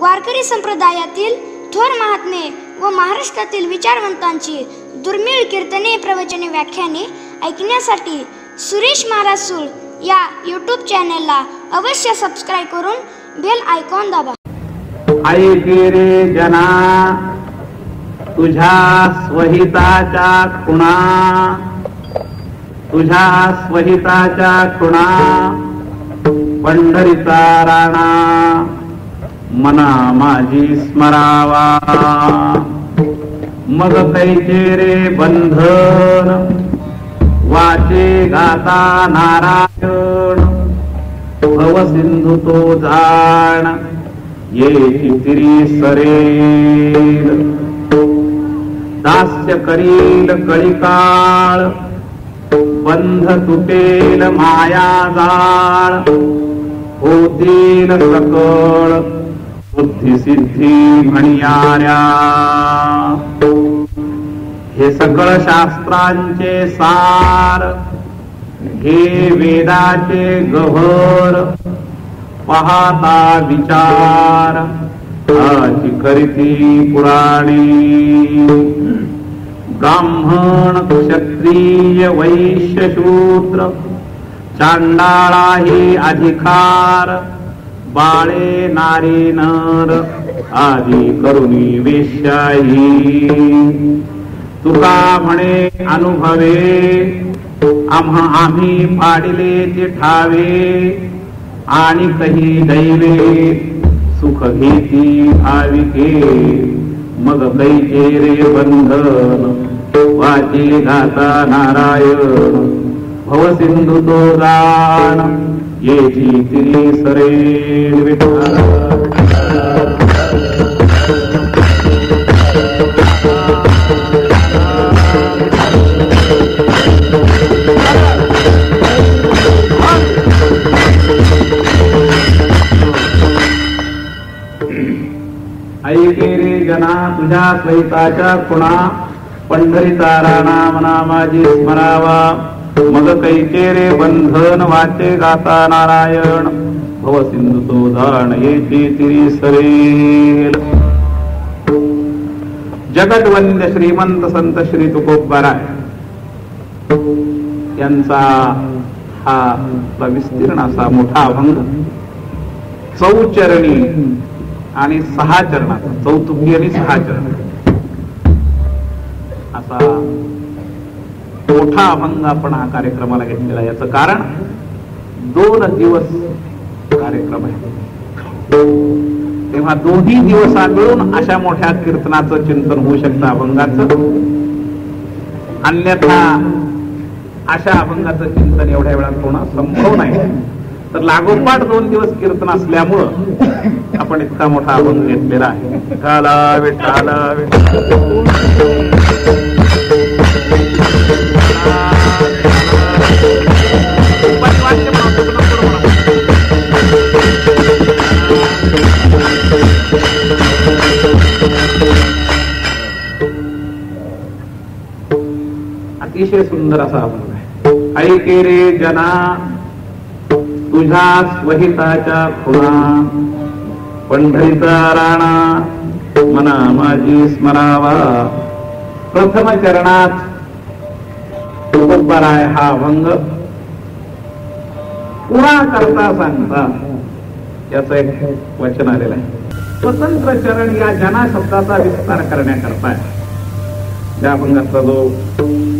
वारकरी संप्रदायातील थोर महात्मे व महाराष्ट्रातील विचारवंतांची दुर्मिळ कीर्तने, प्रवचने, व्याख्याने ऐकण्यासाठी सुरेश महाराज सूळ या यूट्यूब चॅनलला अवश्य सबस्क्राईब करून बेल आयकॉन दाबा. ऐके रे जना तुझ्या स्वहिताच्या खुणा, तुझ्या स्वहिताच्या खुणा, पंढरीचा राणा मना माझी स्मरावा. मग कैचे रे बंधन वाचे गाता नारायण, भव सिंधू तो जाण ये तिरी सरेल. दास्य करील कळिकाळ, बंध तुटेल माया जाळ, होतील सकळ बुद्धी सिद्धी म्हणियाऱ्या. हे सकळ शास्त्रांचे सार, हे वेदाचे गहर, पाहता विचार आची करीती पुराणी. ब्राह्मण क्षत्रिय वैश्य शूद्र चांडाळाही अधिकार, बाळे नारी नर आदी करुणी वेश्याही. तुका म्हणे अनुभवे आम्ही पाडिले ते ठावे, आणि कही दैवे सुख घेती भाविके. मग कैचे रे बंधन वाचे गाता नारायण, भव सिंधू तो जाण येची तिरी सरेल. विठ्ठल ऐके रे जना तुझ्या स्वहिताच्या खुणा, पंढरीचा राणा मना माझी स्मरावा. मग कैचे रे बंधन वाचे गाता नारायण, भव सिंधू तो जाण येची तिरी सरेल. जगदवंद्य श्रीमंत संत श्री तुकोबाराय यांचा हा विस्तीर्ण असा मोठा अभंग चौचरणी आणि 6 चरणाचा, चौतुकी आणि 6 चरण असा मोठा अभंग आपण हा कार्यक्रमाला घेतलेला आहे. याचं कारण 2 दिवस कार्यक्रम आहे, तेव्हा दोन्ही दिवसा मिळून अशा मोठ्या कीर्तनाचं चिंतन होऊ शकतं अभंगाचं. अन्यथा अशा अभंगाचं चिंतन एवढ्या वेळात होणं संभव नाही. तर लागोपाठ 2 दिवस कीर्तन असल्यामुळं आपण इतका मोठा अभंग घेतलेला आहे. विठाला विठाला अतिशय सुंदर असा अभंग आहे. ऐके रे जना तुझ्या स्वहिताच्या खुणा, पंढरीचा राणा मना माझी स्मरावा. प्रथम चरणात तुकोबाराय हा अभंग पुरा करता सांगता याचं एक वचन आलेलं आहे. स्वतंत्र चरण या जना शब्दाचा विस्तार करण्याकरता त्या अभंगाचा जो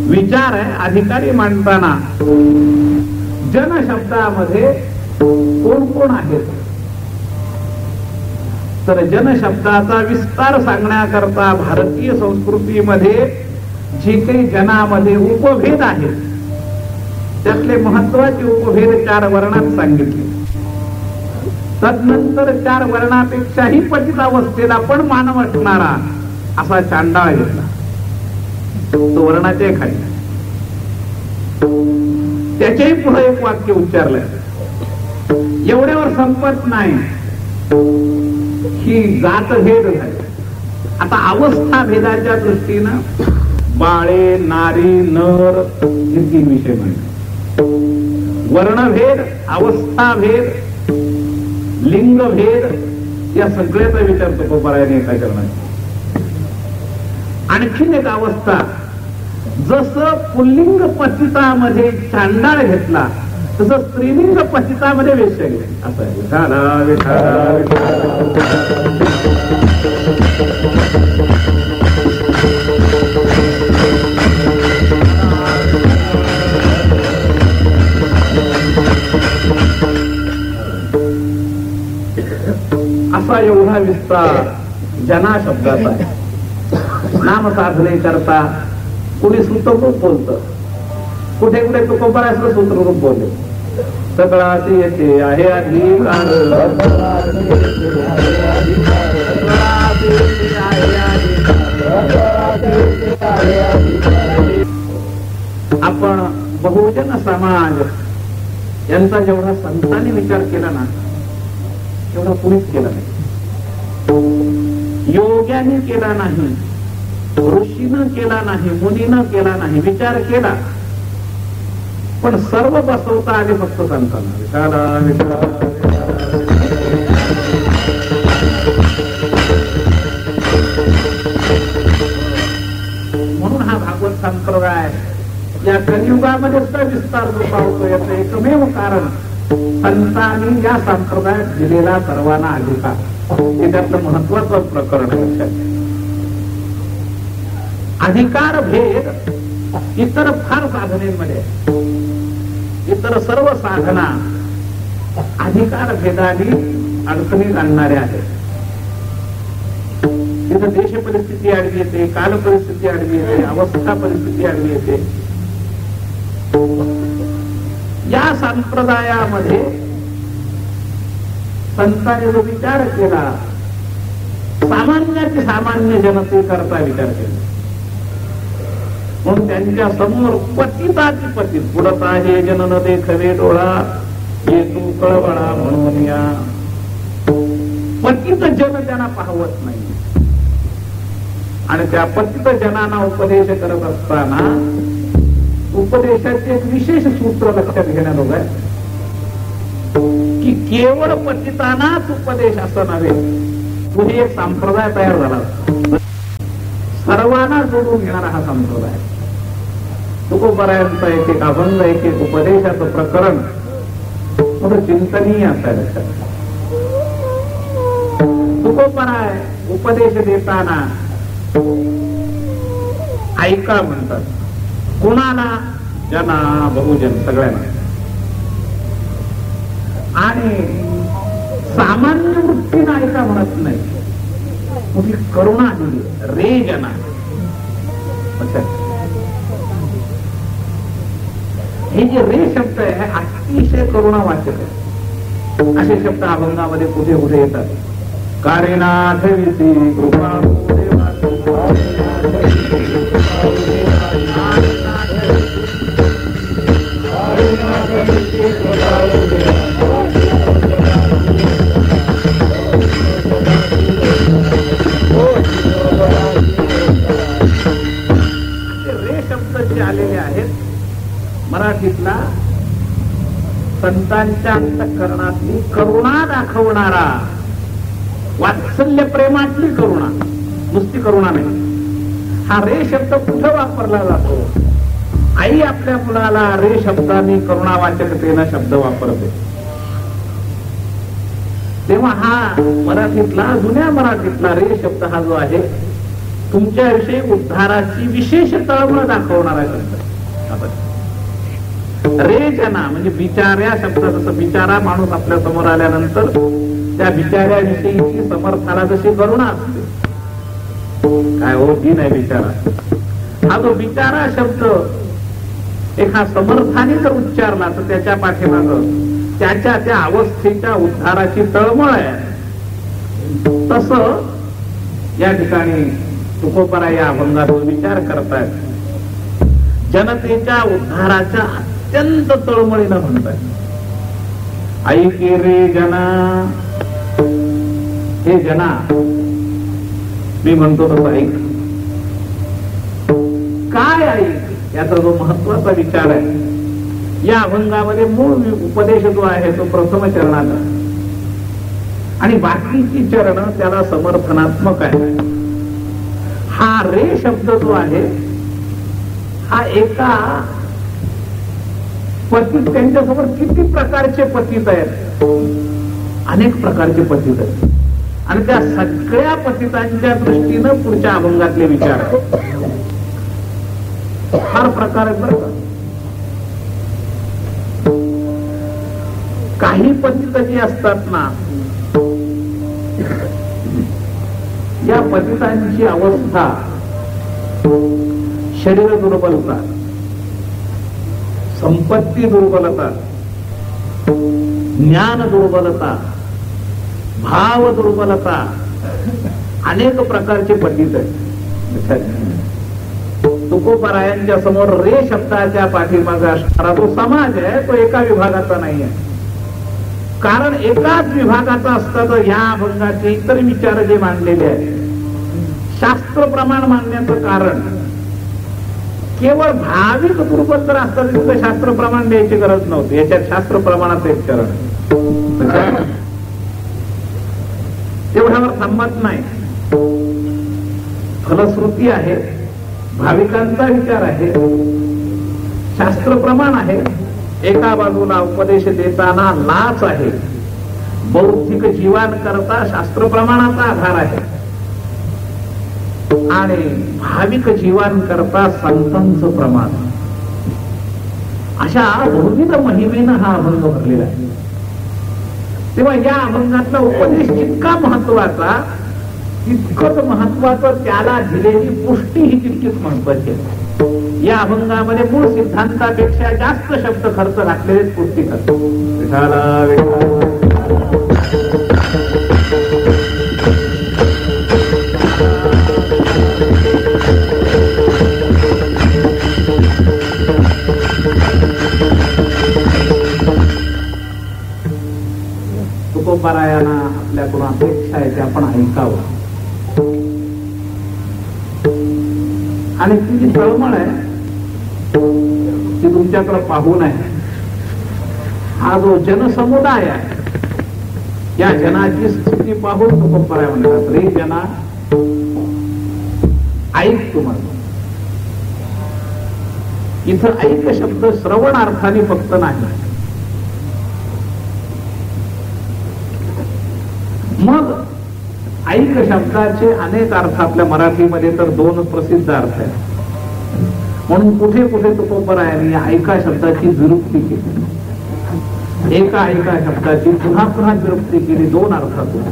विचार आहे, अधिकारी मांडताना जन शब्दामध्ये कोण कोण आहेत, तर जन शब्दाचा विस्तार सांगण्याकरता भारतीय संस्कृतीमध्ये जे काही जनामध्ये उपभेद आहेत त्यातले महत्वाचे उपभेद 4 वर्णात सांगितले. तदनंतर 4 वर्णापेक्षाही पतित अवस्थेला पण मानव असणारा असा चांडाळ घेतला. तो वर्णाच्या खाली, त्याच्याही पुढे एक वाक्य उच्चारलंय. एवढ्यावर संपत नाही, ही जातभेद झाले. आता अवस्था भेदाच्या दृष्टीनं बाळे नारी नर हे 3 विषय म्हणले. वर्णभेद, अवस्थाभेद, लिंगभेद या सगळ्याचा विचार तुकोबारायाने एका चरणात. आणखीन एक अवस्था, जसं पुल्लिंग पतितामध्ये चांडाळ घेतला तसं स्त्रीलिंग पतितामध्ये वेश्या घेतली. असं आहे. विठाला विठाला असा एवढा विस्तार जना शब्दाचा आहे. नाम साधने करता कुणी सूत्ररूप बोलत, कुठे कुठे तुकोबारायाचं सूत्ररूप बोलले. सगळाचे येते आहे अधिकार, आपण बहुजन समाज यांचा जेवढा संतांनी विचार केला ना तेवढा कुणीच केला नाही. योग्याने केला नाही, ऋषीनं केला नाही, मुनीनं केला नाही. विचार केला पण सर्व बसवता आले फक्त संतांना. विचारा म्हणून हा भागवत संप्रदाय या कलियुगामध्ये सुद्धा विस्तार जो पावतो याचं एकमेव कारण संतांनी या संप्रदायात दिलेला सर्वांना अधिकार, हे त्यातलं महत्वाचं प्रकरण लक्षात. अधिकार भेद इतर फार साधनेमध्ये, इतर सर्व साधना अधिकार भेदाने अडचणीत आणणाऱ्या आहेत. तिथं देश परिस्थिती आडवी येते, काल परिस्थिती आडवी येते, अवस्था परिस्थिती आडवी येते. या संप्रदायामध्ये संतांनी जो विचार केला, सामान्याची सामान्य जनतेकरता विचार केला. म्हणून त्यांच्या समोर पतिताची पतित पुढता हे जनन देखवे डोळा ये तू कळवळा म्हणून या. पतित जन त्यांना पाहवत नाही आणि त्या पतित जनांना उपदेश करत असताना उपदेशाचे एक विशेष सूत्र लक्षात घेण्याजोग आहे की केवळ पतितांनाच उपदेश असं नव्हे, पुढे एक संप्रदाय तयार झाला, सर्वांना जोडून घेणारा हा संप्रदाय. तुकोबारायांचा एक एक अभंग, एक एक उपदेशाचं प्रकरण थोडं चिंतनीय असायला. तुकोबाराय उपदेश देताना ऐका म्हणतात. कुणाला? जना, बहुजन, सगळ्यांना. आणि सामान्य वृत्तीनं ऐका म्हणत नाही, मोठी करुणा दिली. रे जना, हे जे रे शब्द आहे अतिशय करुणा वाचक आहे. असे शब्द अभंगामध्ये कुठे कुठे येतात. कारेनाथ विसी कृपा रे शब्द जे आलेले आहेत मराठीतला संतांच्या अंतःकरणातली करुणा दाखवणारा, वात्सल्य प्रेमातली करुणा, नुसती करुणा नाही. हा रे शब्द कुठं वापरला जातो? आई आपल्या मुलाला रे शब्दाने करुणावाचकतेनं शब्द वापरते. तेव्हा हा मराठीतला, जुन्या मराठीतला रे शब्द हा जो आहे तुमच्याविषयी उद्धाराची विशेष तळमळ दाखवणारा शब्द. रे जना म्हणजे बिचाऱ्या शब्द. जसं बिचारा माणूस आपल्या समोर आल्यानंतर त्या बिचाऱ्याविषयीची समर्थाला जशी करुणा असते, काय हो ती नाही बिचारा. हा जो बिचारा शब्द एका समर्थाने जर उच्चारला तर त्याच्या पाठीमागं त्याच्या त्या अवस्थेच्या उद्धाराची तळमळ आहे. तसं या ठिकाणी तुकोबाराय या अभंगात विचार करतायत. जनतेच्या उद्धाराच्या अत्यंत तळमळीनं म्हणतायत. ऐके रे जना, हे जना, मी म्हणतो तसं ऐक. काय ऐक याचा जो महत्वाचा विचार आहे या अभंगामध्ये मूळ उपदेश जो आहे तो प्रथम चरणाचा. आणि बाकीची चरण त्याला समर्थनात्मक आहे. हा रे शब्द जो आहे हा एका पतित, त्यांच्यासमोर किती प्रकारचे पतित आहेत, अनेक प्रकारचे पतित आहेत आणि त्या सगळ्या पतितांच्या दृष्टीनं पुढच्या अभंगातले विचार फार प्रकार आहेत बरं का. काही पतित जी असतात ना, या पतितांची अवस्था शरीर दुर्बलता, संपत्ती दुर्बलता, ज्ञान दुर्बलता, भाव दुर्बलता, अनेक प्रकारचे पतित आहेत. तुकोबरायांच्या समोर रे शब्दाच्या पाठीमागे असणारा जो समाज आहे तो एका विभागाचा नाही आहे. कारण एकाच विभागाचा असता तर या अभंगाचे इतर विचार जे मांडलेले आहेत शास्त्र प्रमाण मांडण्याचं कारण केवळ भाविक दुर्बल जर असतात तिथे शास्त्र प्रमाण द्यायची गरज नव्हती. याच्यात शास्त्र प्रमाणाचं एक चरण तेवढ्यावर थांबत नाही. फलश्रुती आहे, भाविकांचा विचार आहे, शास्त्र प्रमाण आहे. एका बाजूला उपदेश देताना लाच आहे, बौद्धिक जीवन करता शास्त्र प्रमाणाचा आधार आहे आणि भाविक जीवन करता संतांचं प्रमाण. अशा बहुविध महिमेनं हा अभंग भरलेला आहे. तेव्हा या अभंगातला उपदेश जितका महत्वाचा तितकंच महत्वाचं त्याला दिलेली पुष्टी ही तितकीच महत्वाची आहे. या अभंगामध्ये मूळ सिद्धांतापेक्षा जास्त शब्द खर्च घातलेले पुष्टी करतो. विठाला विठाला तुकोबरायांना आपल्याकडून अपेक्षा आहे ते आपण ऐकावं आणि ती जी तळमळ आहे ती तुमच्याकडे पाहून आहे. हा जो जनसमुदाय आहे या जनाची स्थिती पाहून तुकोबराय म्हणतात रे जना ऐक. तुम्हाला इथं ऐक शब्द श्रवण अर्थाने फक्त नाही. मग ऐक शब्दाचे अनेक अर्थ आपल्या मराठीमध्ये तर दोन प्रसिद्ध अर्थ आहेत. म्हणून कुठे कुठे तुकोबरायांनी ऐका शब्दाची विरुक्ती केली. एका ऐका शब्दाची पुन्हा पुन्हा विरुक्ती केली दोन अर्थातून.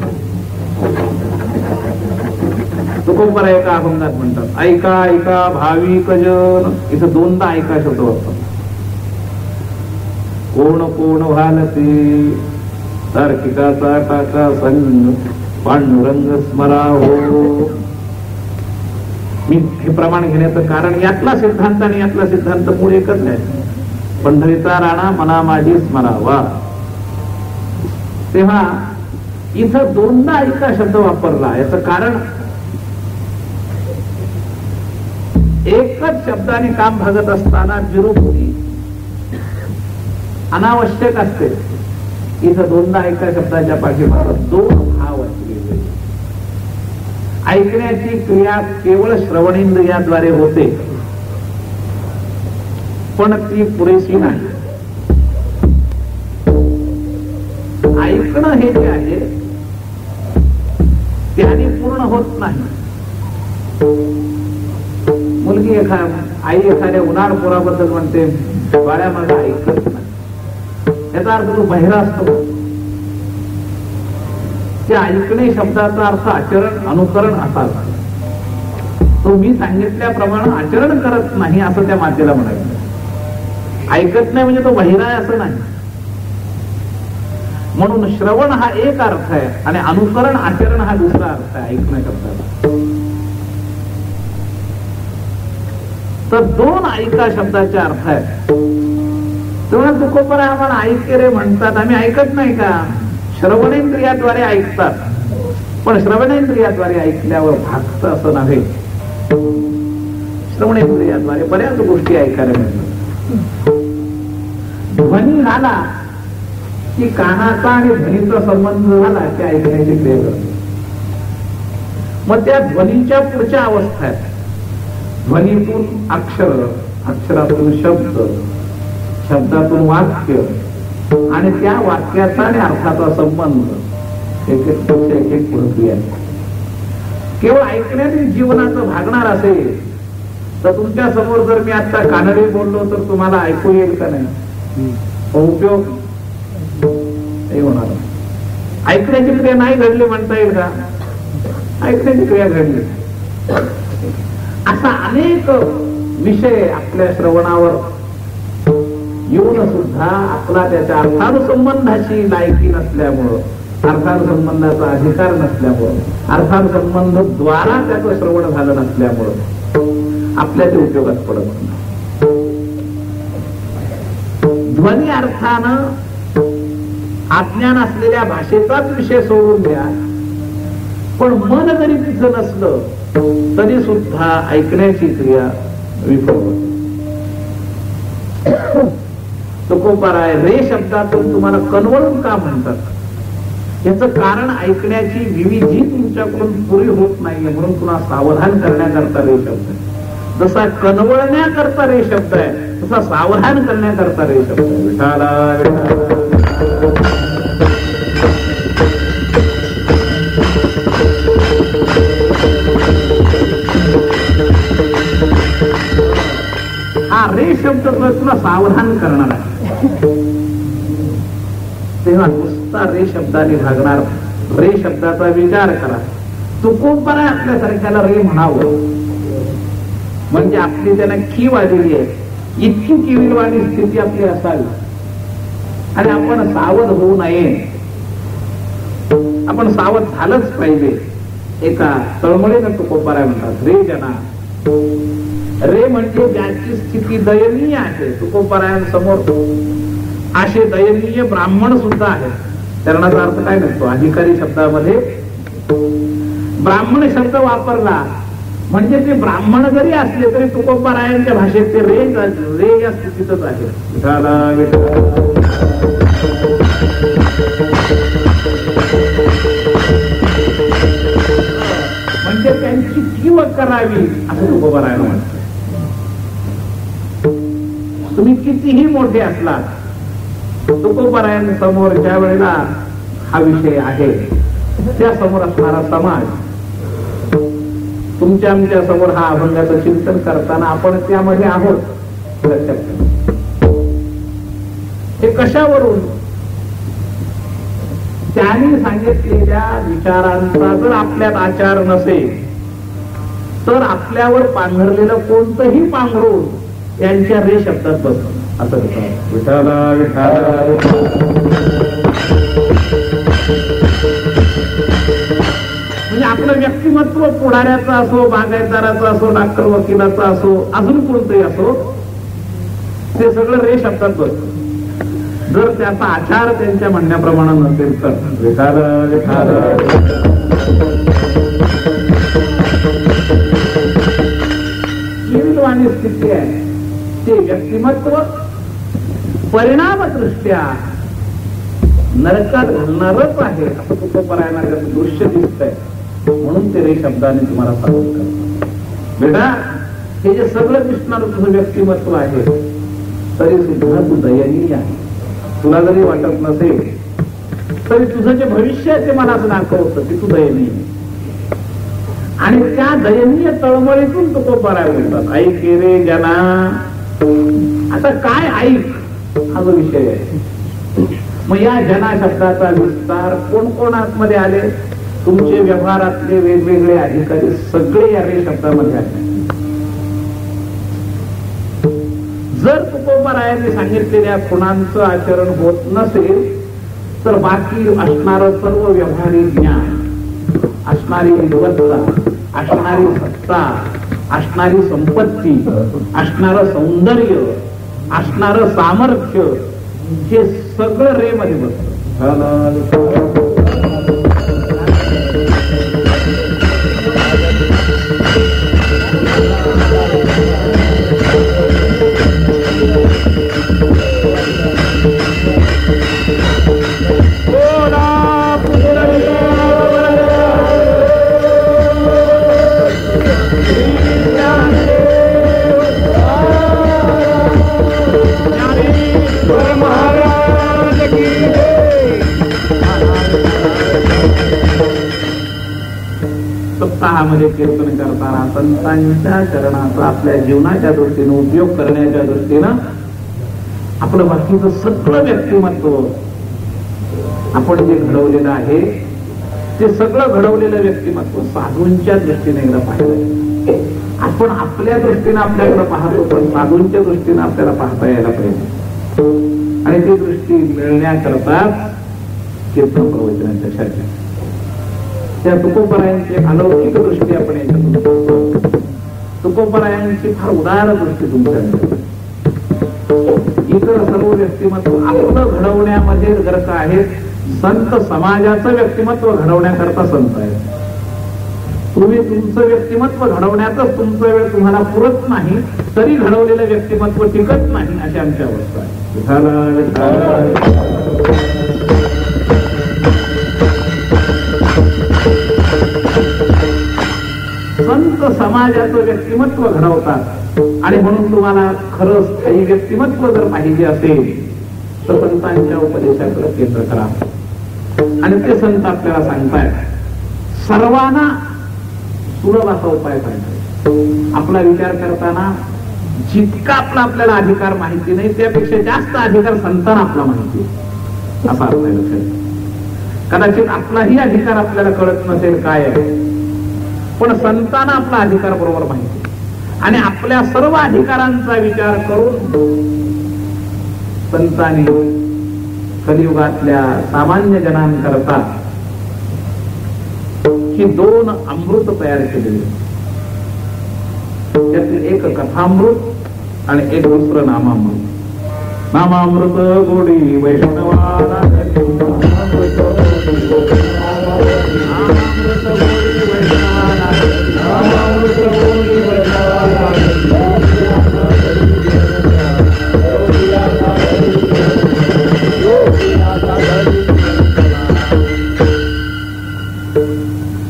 तुकोबराय एका अभंगात म्हणतात ऐका ऐका भाविक जन. इथं दोनदा ऐका शब्द वापरतात. कोण कोण व्हालते तार्किकाचा टाका संग पांडुरंग स्मराहो. मी हे प्रमाण घेण्याचं कारण यातला सिद्धांत आणि यातला सिद्धांत मूळ एकच आहे. पंढरीचा राणा मना माझी स्मरावा. तेव्हा इथं दोनदा ऐका शब्द वापरला. याचं कारण एकच शब्दाने काम भागत असताना विरुक्ती अनावश्यक असते. इथं दोनदा ऐका शब्दाच्या पाठीमागे दोन भाव असलेले. ऐकण्याची क्रिया केवळ श्रवणेंद्रियाद्वारे होते पण ती पुरेशी नाही. ऐकणं हे जे आहे त्याने पूर्ण होत नाही. मुलगी आई एखाद्या उन्हाळ पोराबद्दल म्हणते बाळ्या माझं ऐकत नाही. याचा अर्थ तो बहिरा असतो. त्या ऐकणे शब्दाचा अर्थ आचरण अनुकरण असा. तो मी सांगितल्याप्रमाणे आचरण करत नाही असं त्या मातेला म्हणायचं. ऐकत नाही म्हणजे तो बहिरा आहे असं नाही. म्हणून श्रवण हा एक अर्थ आहे आणि अनुकरण आचरण हा दुसरा अर्थ आहे ऐकण्या शब्दाचा. तर दोन ऐका शब्दाचे अर्थ आहेत. तेव्हा तुकोबराय आम्हाला ऐके रे म्हणतात. आम्ही ऐकत नाही का? श्रवणेंद्रियाद्वारे ऐकतात पण श्रवणेंद्रियाद्वारे ऐकल्यावर भागतं असं नव्हे. श्रवणेंद्रियाद्वारे बऱ्याच गोष्टी ऐकायला मिळतात. ध्वनी झाला की कानाचा आणि ध्वनीचा संबंध झाला की ऐकण्याची क्रिया करते. मग त्या ध्वनीच्या पुढच्या अवस्था आहेत. ध्वनीतून अक्षर, अक्षरातून शब्द, शब्दातून वाक्य आणि त्या वाक्याचा आणि अर्थाचा संबंध एक एक पुढे क्रिया. केवळ ऐकण्याने जीवनाचं भागणार असेल तर तुमच्या समोर जर मी आता कानडी बोललो तर तुम्हाला ऐकू येईल का नाही? उपयोग नाही होणार. ऐकण्याची क्रिया नाही घडली म्हणता येईल का? ऐकण्याची क्रिया घडली. असा अनेक विषय आपल्या श्रवणावर येऊन सुद्धा आपला त्याच्या अर्थानुसंबंधाची लायकी नसल्यामुळं, अर्थानुसंबंधाचा अधिकार नसल्यामुळं, अर्थानुसंबंधाद्वारा त्याचं श्रवण झालं नसल्यामुळं आपल्या ते उपयोगात पडत नाही. ध्वनी अर्थानं अज्ञान असलेल्या भाषेचाच विषय सोडून द्या, पण मन जरी तिथं नसलं तरी सुद्धा ऐकण्याची क्रिया विफल होते. तुकोबाराय रे शब्दातून तुम्हाला कनवळून का म्हणतात? याचं कारण ऐकण्याची विविधी तुमच्याकडून पुरी होत नाहीये म्हणून पुन्हा सावधान करण्याकरता रे शब्द आहे. जसा कनवळण्याकरता रे शब्द आहे तसा सावधान करण्याकरता रे शब्द आहे. विठाला हा रे शब्द तुला सावधान करणार आहे. तेव्हा नुसता रे शब्दाने भागणार. रे शब्दाचा विचार करा. तुकोबारा आपल्यासारख्याला रे म्हणावं म्हणजे आपली त्याला कीव आलेली आहे. इतकी किविलवाणी स्थिती आपली असावी आणि आपण सावध होऊ नये. आपण सावध झालंच पाहिजे. एका तळमळीनं तुकोबारा म्हणतात रे जना. रे म्हणजे ज्याची स्थिती दयनीय आहे. तुकोबारायांसमोर असे दयनीय ब्राह्मण सुद्धा आहेत. करण्याचा अर्थ काय नसतो. अधिकारी शब्दामध्ये ब्राह्मण शब्द वापरला म्हणजे ते ब्राह्मण जरी असले तरी तुकोबारायांच्या भाषेत ते रे या स्थितीतच आहे. म्हणजे त्यांची कीव करावी असं तुकोबारायला म्हणतात. तुम्ही कितीही मोठे असलात तुकोबारायांसमोर ज्या वेळेला हा विषय आहे त्या समोर असणारा समाज तुमच्या आमच्या समोर हा अभंगाचं चिंतन करताना आपण त्यामध्ये आहोत. हे कशावरून? त्यांनी सांगितलेल्या विचारांचा जर आपल्यात आचार नसेल तर आपल्यावर पांघरलेलं कोणतंही पांघरून यांच्या रे शब्दात बसत असं विठाला विठाला. म्हणजे आपलं व्यक्तिमत्व पुढाऱ्याचं असो, बागायतदाराचं असो, डॉक्टर वकिलाचं असो, अजून कोणतंही असो, ते सगळं रे शब्दात बसत. जर त्याचा आचार त्यांच्या म्हणण्याप्रमाणे नसेल तर विठाला विठाला. किविलवाणी स्थिती आहे. ते व्यक्तिमत्व परिणामदृष्ट्या नरकात घालणारच आहे असं तुकोबारायांना दृश्य दिसतंय म्हणून ते रे शब्दाने तुम्हाला सांगतात. बेटा हे जे सगळं दिसणारं तुझं व्यक्तिमत्व आहे तरी सुद्धा तू दयनीय आहे. तुला जरी वाटत नसेल तरी तुझं जे भविष्य आहे ते मला असं दाखवतं की तू दयनीय. आणि त्या दयनीय तळमळीतून तुकोबाराय म्हणतात ऐक रे जना. आता काय ऐक हा जो विषय आहे. मग या जना शब्दाचा विस्तार कोण कोण आतमध्ये आले? तुमचे व्यवहारातले वेगवेगळे अधिकारी सगळे या रे शब्दामध्ये आले. जर तुकोबारायांनी सांगितलेल्या खुणांचं आचरण होत नसेल तर बाकी असणारं सर्व व्यवहारिक ज्ञान, असणारी विद्वत्ता, असणारी सत्ता, असणारी संपत्ती, असणारं सौंदर्य, असणारं सामर्थ्य हे सगळं रे मध्ये बसतं. सप्ताहामध्ये कीर्तन करताना संतांच्या चरणाचा आपल्या जीवनाच्या दृष्टीनं उपयोग करण्याच्या दृष्टीनं आपलं बाकीचं सगळं व्यक्तिमत्व आपण जे घडवलेलं आहे ते सगळं घडवलेलं व्यक्तिमत्व साधूंच्या दृष्टीने एकदा पाहिलं. आपण आपल्या दृष्टीनं आपल्याकडे पाहतो, पण साधूंच्या दृष्टीनं आपल्याला पाहता यायला पाहिजे. आणि ती दृष्टी मिळण्याकरता कीर्तन प्रवचनाच्या चर्चा, त्या तुकोबरायांची अलौकिक दृष्टी आपण याच्यातून, तुकोबरायांची फार उदार दृष्टी तुमच्याकडे. इतर सर्व व्यक्तिमत्व आपलं घडवण्यामध्ये जर का आहे, संत समाजाचं व्यक्तिमत्व घडवण्याकरता संत आहे. तुम्ही तुमचं व्यक्तिमत्व घडवण्यातच तुमचा वेळ तुम्हाला पुरत नाही, तरी घडवलेलं व्यक्तिमत्व टिकत नाही, अशी आमची अवस्था आहे. संत समाजाचं व्यक्तिमत्व घडवतात. आणि म्हणून तुम्हाला खरं स्थायी व्यक्तिमत्व जर पाहिजे असेल तर संतांच्या उपदेशाकडे केंद्र करा. आणि ते संत आपल्याला सांगतायत सर्वांना सुलभ असा उपाय पाहिजे. आपला विचार करताना जितका आपल्याला अधिकार माहिती नाही त्यापेक्षा जास्त अधिकार संतांना आपला माहिती, असा आपल्या लक्षात. कदाचित आपलाही अधिकार आपल्याला कळत नसेल काय आहे, पण संतांना आपला अधिकार बरोबर माहिती. आणि आपल्या सर्व अधिकारांचा विचार करून संतांनी कलियुगातल्या सामान्य जनांकरता ही 2 अमृत तयार केलेली. त्यातील एक कथामृत आणि एक दुसरं नामामृत. नामामृत गोडी वैष्णवाला,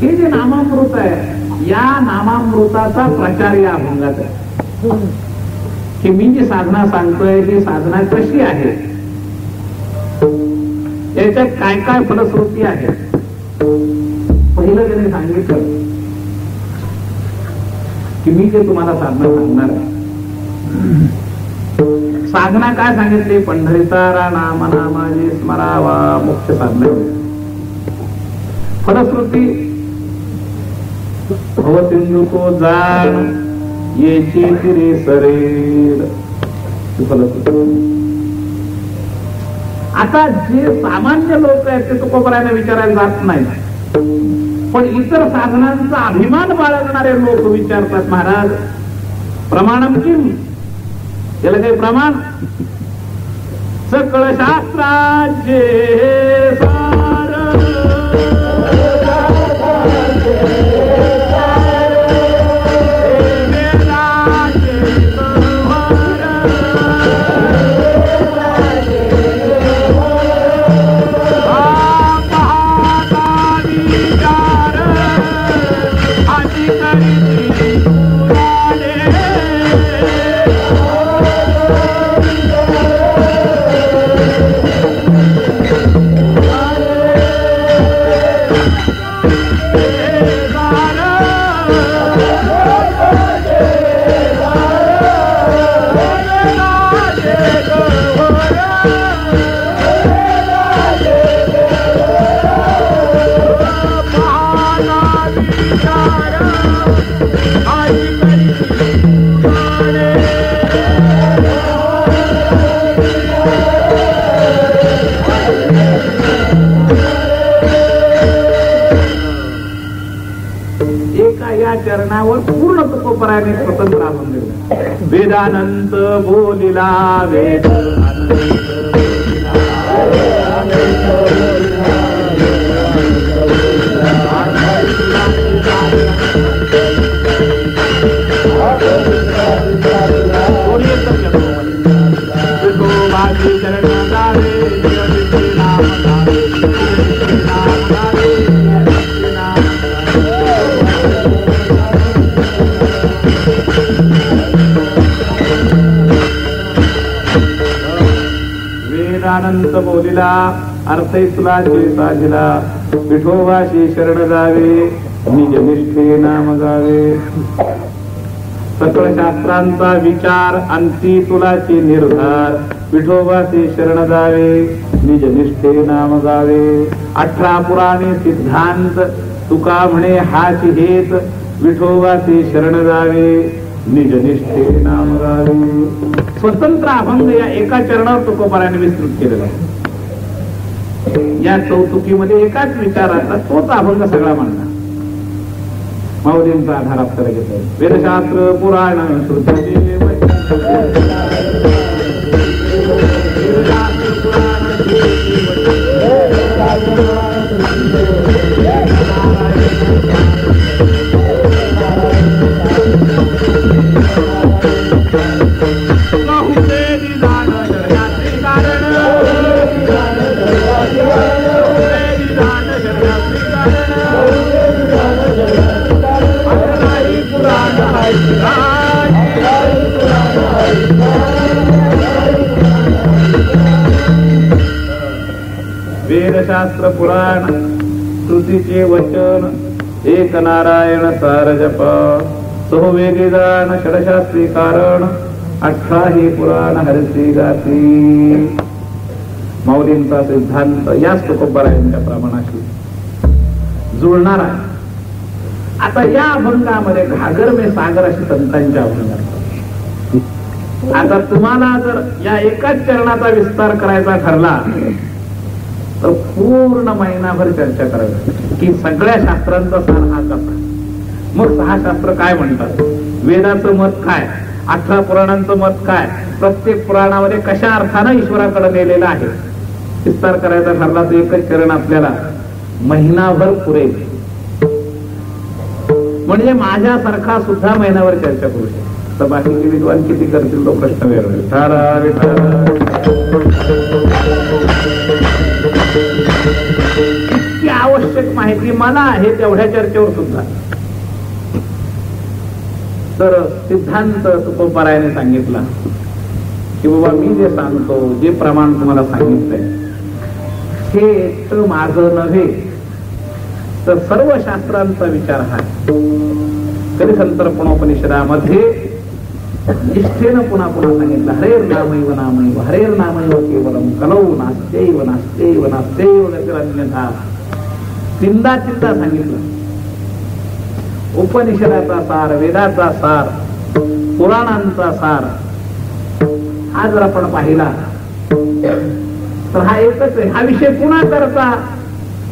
हे जे नामामृत आहे, या नामामृताचा प्रचार या अभंगात आहे की मी जी साधना सांगतोय ही साधना कशी आहे, याच्यात काय काय फलश्रुती आहे. पहिलं त्याने सांगितलं की मी जे तुम्हाला साधना सांगणार आहे, साधना काय सांगितली, पंढरीचा नाम नामाजी स्मरावा, मुख्य साधना. फलश्रुती भवसिंधू को जाण येची तिरे सरेल. आता जे सामान्य लोक आहेत ते तुकोबरायांना विचारायला जात नाही, पण इतर साधनांचा अभिमान बाळगणारे लोक विचारतात, महाराज प्रमाणम किम, याला काही प्रमाण. सकळ शास्त्राचे सार चरणावर पूर्ण तुकोबरायाने स्वतंत्र आपण दिलं. वेदानंत बोलिला वेद वेदानंत बोलिला अर्थ तुला जे साजिला विठोबाशी शरण जावे निज निष्ठे नाम गावे. सकळ शास्त्रांचा विचार अंती तुलाची निर्धार. विठोबाचे शरण जावे निज निष्ठे नाम गावे. 18 पुराणे सिद्धांत तुका म्हणे हाच हेत. विठोबाचे शरण जावे निज निष्ठे नाम गावे. स्वतंत्र अभंग या एका चरणावर तुकोबाराने विस्तृत केलेला आहे. या चौतुकीमध्ये एकाच विचाराचा तोच अभंग सगळा मांडला. माऊलींचा आधार आपल्याला घेतला. वेदशास्त्र पुराण श्रुती वेदशास्त्र पुराण श्रुतीचे वचन एक नारायण सार जप. सो वेदिदान षडशास्त्री कारण 18 पुराण हरसी गाती. माऊलींचा सिद्धांत याच तुकोबारायांच्या प्रमाणाशी जुळणार आहे. आता या अभंगामध्ये घागर में सागर अशी संतांच्या अभंग. आता तुम्हाला जर या एकाच चरणाचा विस्तार करायचा ठरला तर पूर्ण महिनाभर चर्चा करावी की सगळ्या शास्त्रांचा सार हा कसा. मग 6 शास्त्र काय म्हणतात, वेदाचं मत काय, 18 पुराणांचं मत काय, प्रत्येक पुराणामध्ये कशा अर्थानं ईश्वराकडे नेलेलं आहे. विस्तार करायचा ठरला तर एकच चरण आपल्याला महिनाभर पुरेल. म्हणजे माझ्यासारखा सुद्धा महिनाभर चर्चा करू शकतो. तर बाकीचे विद्वान किती करतील तो प्रश्न वेगळा. इतकी आवश्यक माहिती मला आहे तेवढ्या चर्चेवर सुद्धा. तर सिद्धांत तुकोबारायाने सांगितला की बाबा मी जे सांगतो, जे प्रमाण तुम्हाला सांगितलंय हे एकटं माझं नव्हे तर सर्व शास्त्रांचा विचार हा. कधी संतर्पणोपनिषदामध्ये निष्ठेनं पुन्हा पुन्हा सांगितलं हरेर नामैव नामैव हरेर नामैव केवलम कलौ नास्त्यैव नास्त्यैव नास्त्यैव गतिरन्यथा. तीनदा सांगितलं. उपनिषदाचा सार, वेदाचा सार, पुराणांचा सार हा जर आपण पाहिला तर हा एकच आहे. हा विषय पुन्हा करता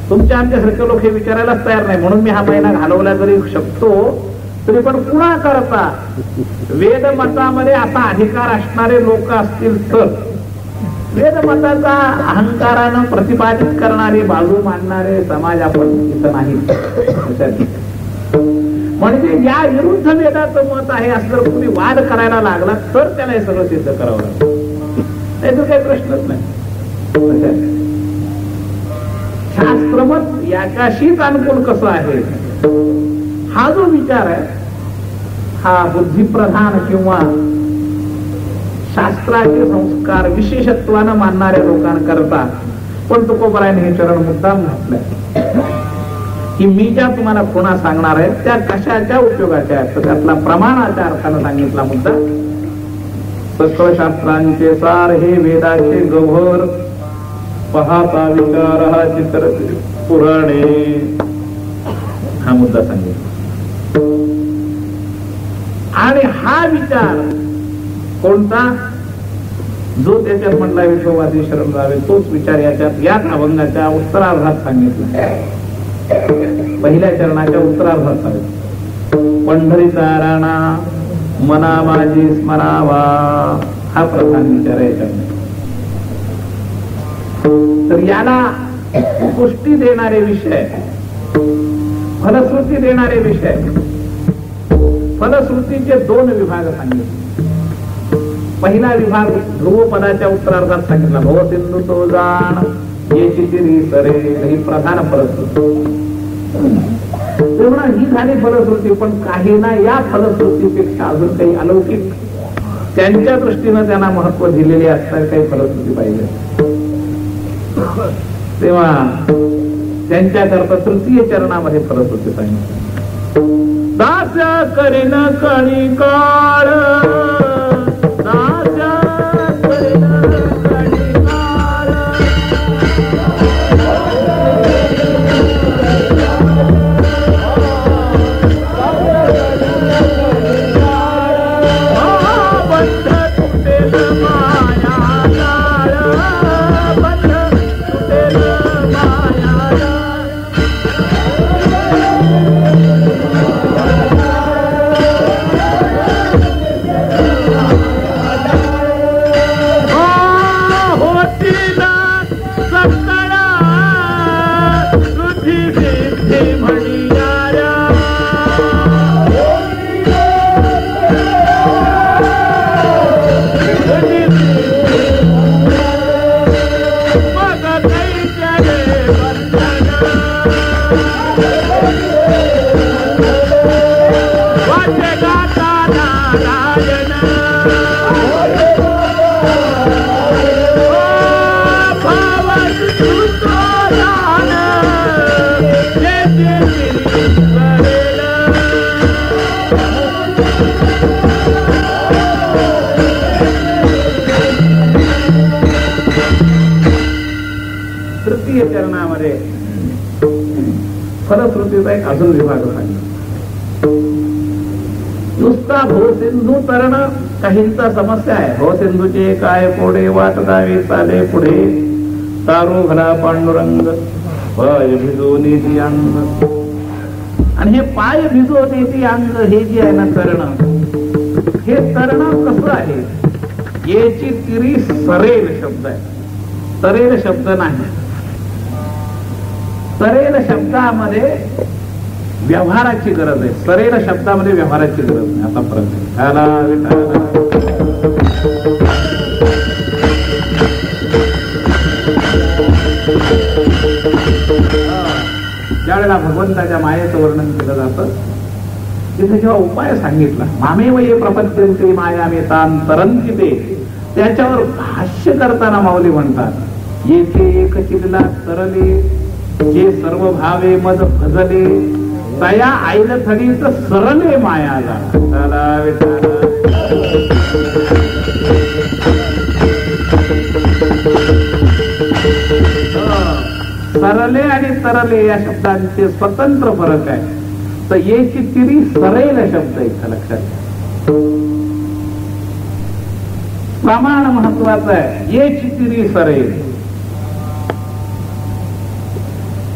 तुमच्या आमच्यासारखे लोक हे विचारायलाच तयार नाही. म्हणून मी हा महिना घालवला जरी शकतो तरी पण पुन्हा करता वेदमतामध्ये असा अधिकार असणारे लोक असतील तर, वेदमताचा अहंकारानं प्रतिपादित करणारे, बाजू मांडणारे समाज आपण इथं नाही. म्हणजे या विरुद्ध वेदाचं मत आहे असं जर कुणी वाद करायला लागला तर त्याला हे सगळं सिद्ध करावं लागतं. नाही तर काही प्रश्नच नाही. शास्त्रमत याच्याशीच अनुकूल कसं आहे हा जो विचार आहे हा बुद्धिप्रधान किंवा शास्त्राचे संस्कार विशेषत्वानं मानणाऱ्या लोकांकरता. पण तुकोबारायाने हे चरण मुद्दाम घातलंय की मी ज्या तुम्हाला पुन्हा सांगणार आहे त्या कशाच्या उपयोगाच्या आहेत. तर त्यातला प्रमाणाच्या अर्थानं सांगितला मुद्दा. सकळ शास्त्रांचे सार हे वेदाचे गभर पाहता विचार हा चित्र पुराणे हा मुद्दा सांगितला. आणि हा विचार कोणता जो त्याच्यात म्हटला विठोबाचे शरण जावे तोच विचार याच अभंगाच्या उत्तरार्धात सांगितला. पहिल्या चरणाच्या उत्तरार्धात सांगितलं. पंढरीचा राणा मना माझी स्मरावा हा प्रधान विचार आहे याच्यात. तर याला पुष्टी देणारे विषय, फलश्रुती देणारे विषय, फलश्रुतीचे 2 विभाग सांगितले. पहिला विभाग ध्रुवपदाच्या उत्तरार्धात सांगितला. भव सिंधू तो जाण येची तिरी सरे ही प्रधान फलश्रुती. तेवढा ही झाली फलश्रुती. पण काही ना या फलश्रुतीपेक्षा अजून काही अलौकिक त्यांच्या दृष्टीनं त्यांना महत्व दिलेले असतात काही फलश्रुती पाहिजे. तेव्हा त्यांच्याकरता तृतीय चरणामध्ये फलश्रुती सांगितलं. दास करीन कणी काळ, दास करीन कणी काळ, बंध तुटेल माया जाळ, बंध तुटेल माया जाळ. होतील सकळा तुझी सिद्धी म्हणियारा, मग कैच्या रे बंधन, वाचे गाता नारायण. तृतीय चरणामध्ये फलश्रुतीचा एक अजून विभाग सांगितला. नुसता भवसिंधू तरण काहींचा समस्या आहे. भवसिंधूचे काय कोडे वाट दावे चाले पुढे, तारू घरा पांडुरंग पाय भिजवून येते अंग. आणि हे पाय भिजवून येते अंग हे जे आहे ना तरण, हे तरण कसं आहे? याची तिरी सरेल शब्द आहे, तरेल शब्द नाही. सरेल शब्दामध्ये व्यवहाराची गरज आहे, सरेल शब्दामध्ये व्यवहाराची गरज नाही. असा फरक आहे. ज्यावेळेला भगवंताच्या मायेचं वर्णन केलं जातं तिथे जेव्हा उपाय सांगितला, मामेव ये प्रपद्यन्ते मायामे तान तरंती ते, त्याच्यावर भाष्य करताना माऊली म्हणतात, येथे एक चिरला तरले जे सर्व भावे मद भजले, तया आईल थडीच सरले माया झाला. सरले आणि तरले या शब्दांचे स्वतंत्र फरक आहे. तर येची तिरी सरेल शब्द आहे, लक्षात. प्रमाण महत्वाचं आहे. येची तिरी सरेल,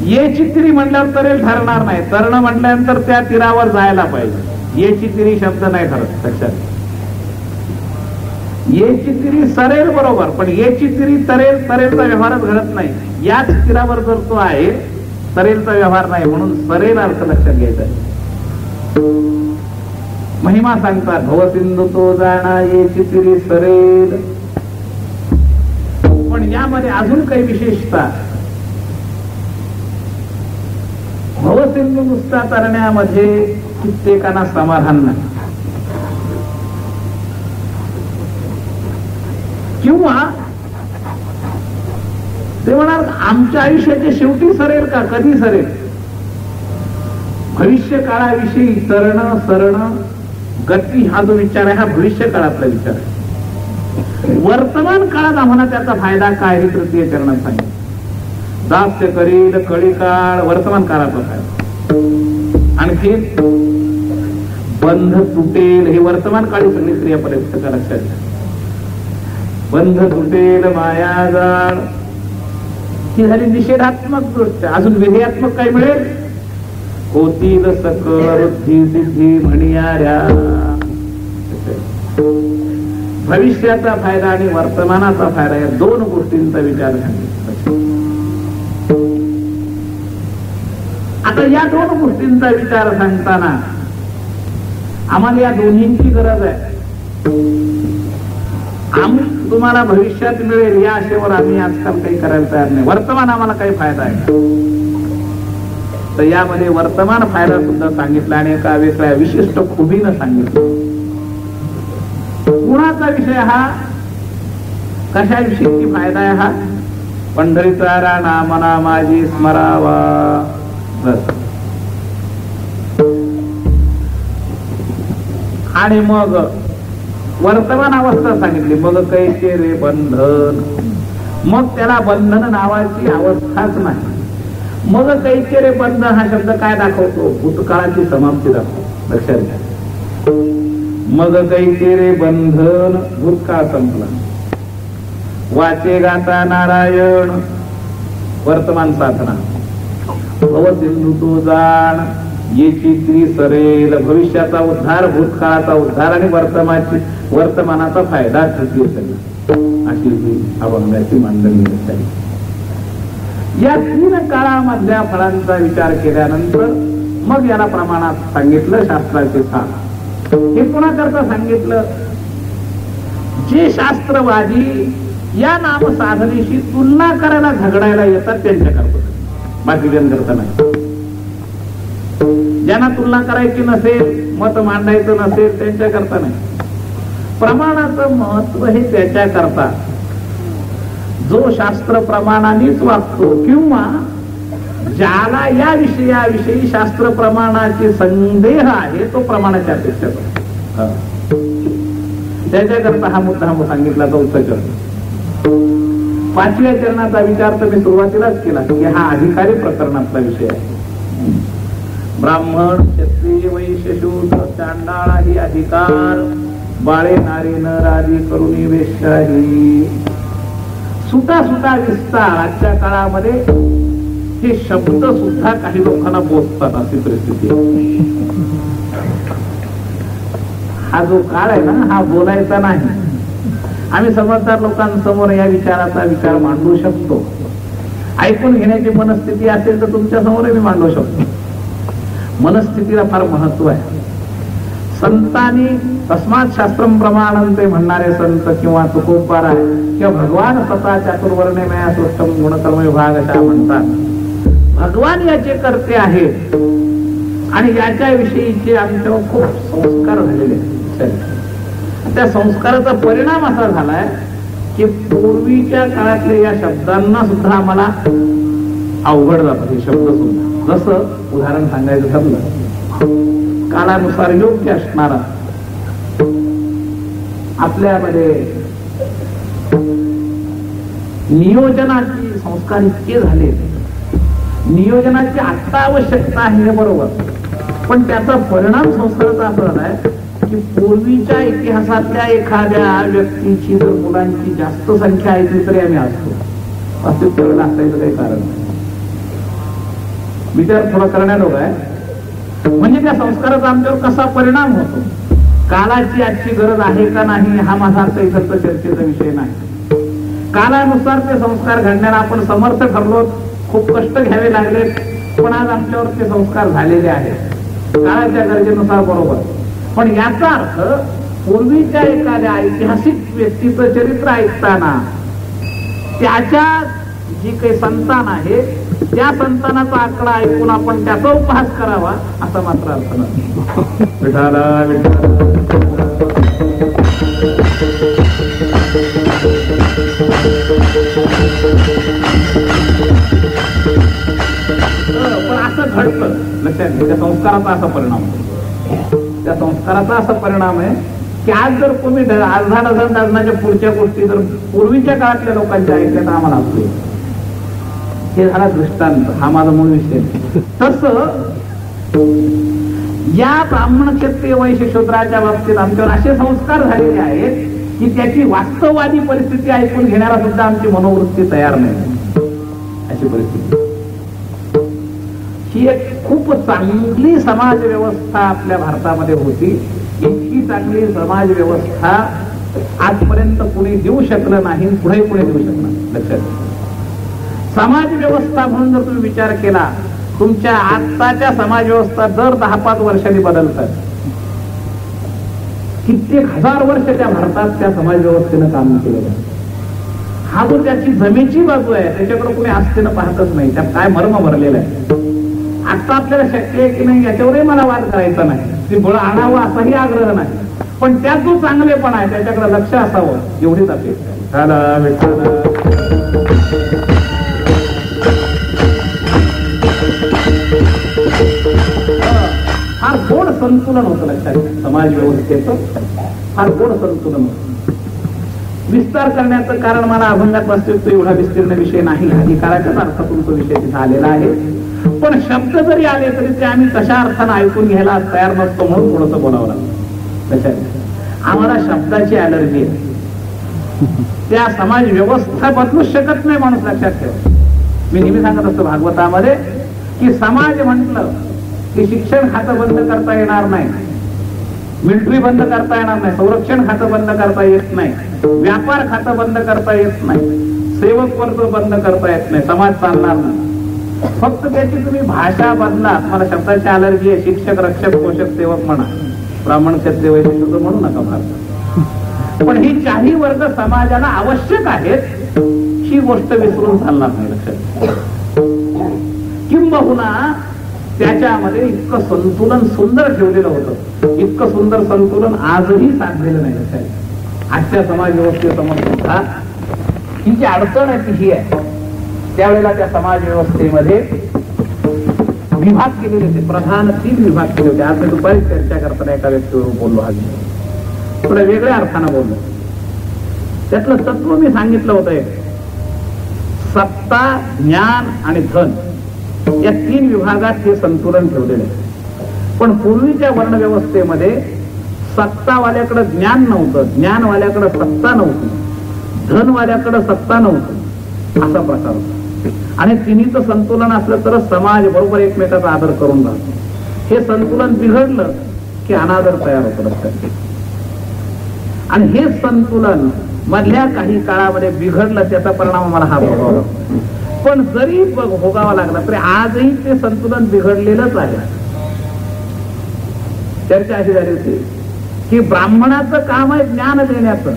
येची तिरी म्हटल्यावर तरेल ठरणार नाही. तरण म्हटल्यानंतर त्या तीरावर जायला पाहिजे. येची तिरी शब्द नाही ठरत, लक्षात. येची तिरी सरेल बरोबर, पण येची तिरी तरेल, तरेलचा व्यवहारच घडत नाही. याच तीरावर जर तो आहे, तरेलचा व्यवहार नाही, म्हणून सरेल अर्थ लक्षात घ्यायचा. महिमा सांगतात, भवसिंधू तो जाणा येची तिरी सरेल. पण यामध्ये अजून काही विशेषता. भवसिंधू नुसता तरण्यामध्ये कित्येकांना समाधान नाही, किंवा ते म्हणाल आमच्या आयुष्याच्या शेवटी सरेल का, कधी सरेल. भविष्य काळाविषयी तरण सरण गती हा जो विचार आहे, हा भविष्य काळातला विचार आहे. वर्तमान काळात आम्हाला त्याचा फायदा काय हे तृतीय चरणात सांगितलं. दास्य करील कळी काळ, वर्तमान काळाचा फायदा. आणखी बंध तुटेल, हे वर्तमान काळी सगळी क्रियापरिस्थिती लक्षात घ्या. बंध तुटेल माया जाळ, ही झाली निषेधात्मक गोष्ट. अजून विधेयात्मक काय मिळेल? होतील सकळ वृद्धी सिद्धी म्हणियाऱ्या. भविष्याचा फायदा आणि वर्तमानाचा फायदा या दोन गोष्टींचा विचार सांगितला. आता या दोन गोष्टींचा विचार सांगताना आम्हाला या दोन्हींची गरज आहे. आम्ही तुम्हाला भविष्यात मिळेल या आशेवर आम्ही आजकाल काही करायला तयार नाही. वर्तमान आम्हाला काही फायदा आहे तर यामध्ये वर्तमान फायदा सुद्धा सांगितला आणि एका वेगळ्या विशिष्ट खुबीनं सांगितलं. गुणाचा विषय हा, कशाविषयी फायदा आहे हा, पंढरीचा राणा मना माझी स्मरावा. बस. आणि मग वर्तमान अवस्था सांगितली. मग कैसे रे बंधन. मग त्याला बंधन नावाची अवस्थाच नाही. मग कैसे रे बंधन हा शब्द काय दाखवतो? भूतकाळाची समाप्ती दाखवतो. लक्षात घ्या. मग कैसे रे बंधन, भूतकाळ संपला. वाचे गाता नारायण, वर्तमान साधना. भव सिंधू तो जाण, येची त्रिसरेल. भविष्याचा उद्धार, भूतकाळाचा उद्धार आणि वर्तमानाचा फायदा तृतीय सरेल. अशी ही अभंगाची मांडणी आहे. या तीन काळामधल्या फळांचा विचार केल्यानंतर मग याला प्रमाणात सांगितलं शास्त्राचे सार. हे पुन्हा करता सांगितलं, जे शास्त्रवादी या नाम साधनेशी तुलना करायला झगडायला येतात त्यांच्या करता, बाकी जन करता नाही. ज्यांना तुलना करायची नसेल, मत मांडायचं नसेल, त्यांच्या करता नाही. प्रमाणाचं महत्व हे त्याच्या करता जो शास्त्र प्रमाणानेच वागतो किंवा ज्याला या विषयाविषयी शास्त्र प्रमाणाचे संदेह आहे तो प्रमाणाची अपेक्षा करतो. त्याच्याकरता हा मुद्दा सांगितला. चौथं चरण. पाचव्या चरणाचा विचार तर मी सुरुवातीलाच केला की हा अधिकारी प्रकरणातला विषय आहे. ब्राह्मण, क्षत्रिय, वैश्य, शूद्र, चांडाळ ही अधिकार, बाळे नारी नर आदी करुणी वेश्याही. सुटा सुटा विस्तार. आजच्या काळामध्ये हे शब्द सुद्धा काही लोकांना बोचतात अशी परिस्थिती आहे. हा जो काळ आहे ना, हा बोलायचा नाही. आम्ही समजदार लोकांसमोर या विचाराचा विचार मांडू शकतो. ऐकून घेण्याची मनस्थिती असेल तर तुमच्या समोर मी मांडू शकतो. मनस्थितीला फार महत्व आहे. संतांनी तस्मात शास्त्रम प्रमाणंते म्हणणारे संत किंवा तुकोबार आहे किंवा भगवान स्वतः चातुर्वर्णे मया सृष्टम गुणकर्म विभाग अशा म्हणतात. भगवान याचे कर्ते आहेत आणि याच्या विषयीचे आमच्यावर खूप संस्कार झालेले आहेत. त्या संस्काराचा परिणाम असा झालाय की पूर्वीच्या काळातल्या या शब्दांना सुद्धा आम्हाला अवघड जातात हे शब्द सुद्धा. जसं उदाहरण सांगायचं ठरलं, काळानुसार योग्य असणारा आपल्यामध्ये नियोजनाची संस्कार इतके झाले. नियोजनाची आत्ता आवश्यकता आहे हे बरोबर, पण त्याचा परिणाम संस्काराचा असा झालाय की पूर्वीच्या इतिहासातल्या एखाद्या व्यक्तीची जर मुलांची जास्त संख्या ऐकली तरी आम्ही असतो. असं तेवढं असायचं काही कारण नाही. विचार थोडा करण्याजोगा आहे. म्हणजे त्या संस्काराचा आमच्यावर कसा परिणाम होतो, काळाची आजची गरज आहे का नाही हा माझा अर्थ इकडचा चर्चेचा विषय नाही. काळानुसार ते संस्कार घडण्याला आपण समर्थ ठरलो, खूप कष्ट घ्यावे लागले, पण आज आमच्यावर ते संस्कार झालेले आहेत काळाच्या गरजेनुसार बरोबर. पण याचा अर्थ पूर्वीच्या एखाद्या ऐतिहासिक व्यक्तीचं चरित्र ऐकताना त्याच्या जी काही संतान आहे त्या संतानाचा आकडा ऐकून आपण त्याचा उपहास करावा असा मात्र अर्थ नाही. विठाला पण असं घडतं लक्षात घ्या. त्या संस्काराचा असा परिणाम होतो. त्या संस्काराचा असा परिणाम आहे की आज जर तुम्ही अर्धा डझनाच्या पुढच्या गोष्टी जर पूर्वीच्या काळातल्या लोकांच्या ऐकल्या तर आम्हाला असतो. हे झाला दृष्टांत. हा माझा मूळ विषय. तसं या ब्राह्मण क्षत्रिय वैश्य शूद्राच्या बाबतीत आमच्यावर असे संस्कार झालेले आहेत की त्याची वास्तववादी परिस्थिती ऐकून घेणारा सुद्धा आमची मनोवृत्ती तयार नाही. अशी परिस्थिती. ही एक खूप चांगली समाज व्यवस्था आपल्या भारतामध्ये होती. इतकी चांगली समाज व्यवस्था आजपर्यंत कुणी देऊ शकलं नाही, पुढे कुणी देऊ शकणार. लक्षात. समाज व्यवस्था म्हणून जर तुम्ही विचार केला, तुमच्या आत्ताच्या समाज व्यवस्था दर 10-5 वर्षांनी बदलतात. कित्येक हजार वर्ष त्या भारतात त्या समाज व्यवस्थेनं काम केलं. हा जो त्याची जमेची बाजू आहे त्याच्याकडे कुणी आस्थेनं पाहतच नाही. त्यात काय मर्म भरलेलं आहे आता आपल्याला शक्य आहे की नाही याच्यावरही मला वाद करायचा नाही. ती बळ आणावं असाही आग्रह नाही, पण त्यात जो चांगलेपण आहे त्याच्याकडे लक्ष असावं एवढीच अपेक्षा. फार गोड संतुलन होतं लक्षात घ्या. समाज व्यवस्थेचं फार गोड संतुलन होतं. विस्तार करण्याचं कारण मला अभंगात वास्तविक एवढा विस्तीर्ण विषय नाही, अधिकाराच्याच अर्थातून तो विषय तिथे आलेला आहे. पण शब्द जरी आले तरी ते आम्ही तशा अर्थानं ऐकून घ्यायला तयार नसतो, म्हणून थोडंसं बोलावं लागतं. लक्षात आम्हाला शब्दाची अलर्जी आहे. त्या समाज व्यवस्था बदलूच शकत नाही माणूस, लक्षात ठेवा. मी नेहमी सांगत असतो भागवतामध्ये की समाज म्हटलं की शिक्षण खातं बंद करता येणार नाही, मिलिटरी बंद करता येणार नाही, संरक्षण खातं बंद करता येत नाही, व्यापार खातं बंद करता येत नाही, सेवक वर्ग बंद करता येत नाही, समाज चालणार नाही. फक्त त्याची तुम्ही भाषा बदला. मला शब्दाची अलर्जी आहे. शिक्षक, रक्षक, पोषक, सेवक म्हणा, ब्राह्मण, क्षत्रिय, वैश्य शूद्र म्हणू नका भारतात. पण ही चारही वर्ग समाजाला आवश्यक आहेत ही गोष्ट विसरून चालणार नाही, लक्षात. किंबहुना त्याच्यामध्ये इतकं संतुलन सुंदर ठेवलेलं होतं, इतकं सुंदर संतुलन आजही साधलेलं नाही, लक्षात. आजच्या समाज व्यवस्थेसमोर सुद्धा ही जी अडचण आहे ती ही आहे. त्यावेळेला त्या समाज व्यवस्थेमध्ये विभाग केलेले होते, प्रधान 3 विभाग केले होते. आज मी दुपारी चर्चा करताना एका व्यक्तीवर बोललो, आज थोड्या वेगळ्या अर्थानं बोललो. त्यातलं तत्व मी सांगितलं होतं, सत्ता, ज्ञान आणि धन या 3 विभागात हे संतुलन ठेवलेलं आहे. पण पूर्वीच्या वर्णव्यवस्थेमध्ये सत्तावाल्याकडे ज्ञान नव्हतं, ज्ञानवाल्याकडे सत्ता नव्हती, धनवाल्याकडे सत्ता नव्हती, असा प्रकार होता. आणि तिन्हीचं संतुलन असलं तर समाज बरोबर एकमेकाचा आदर करून राहतो. हे संतुलन बिघडलं की अनादर तयार होतो, लक्षात. आणि हे संतुलन मधल्या काही काळामध्ये बिघडलं, त्याचा परिणाम मला हा भोगावा. पण जरी भोगावा लागला तरी आजही ते संतुलन बिघडलेलंच आहे. चर्चा अशी झाली होती की ब्राह्मणाचं काम आहे ज्ञान देण्याचं,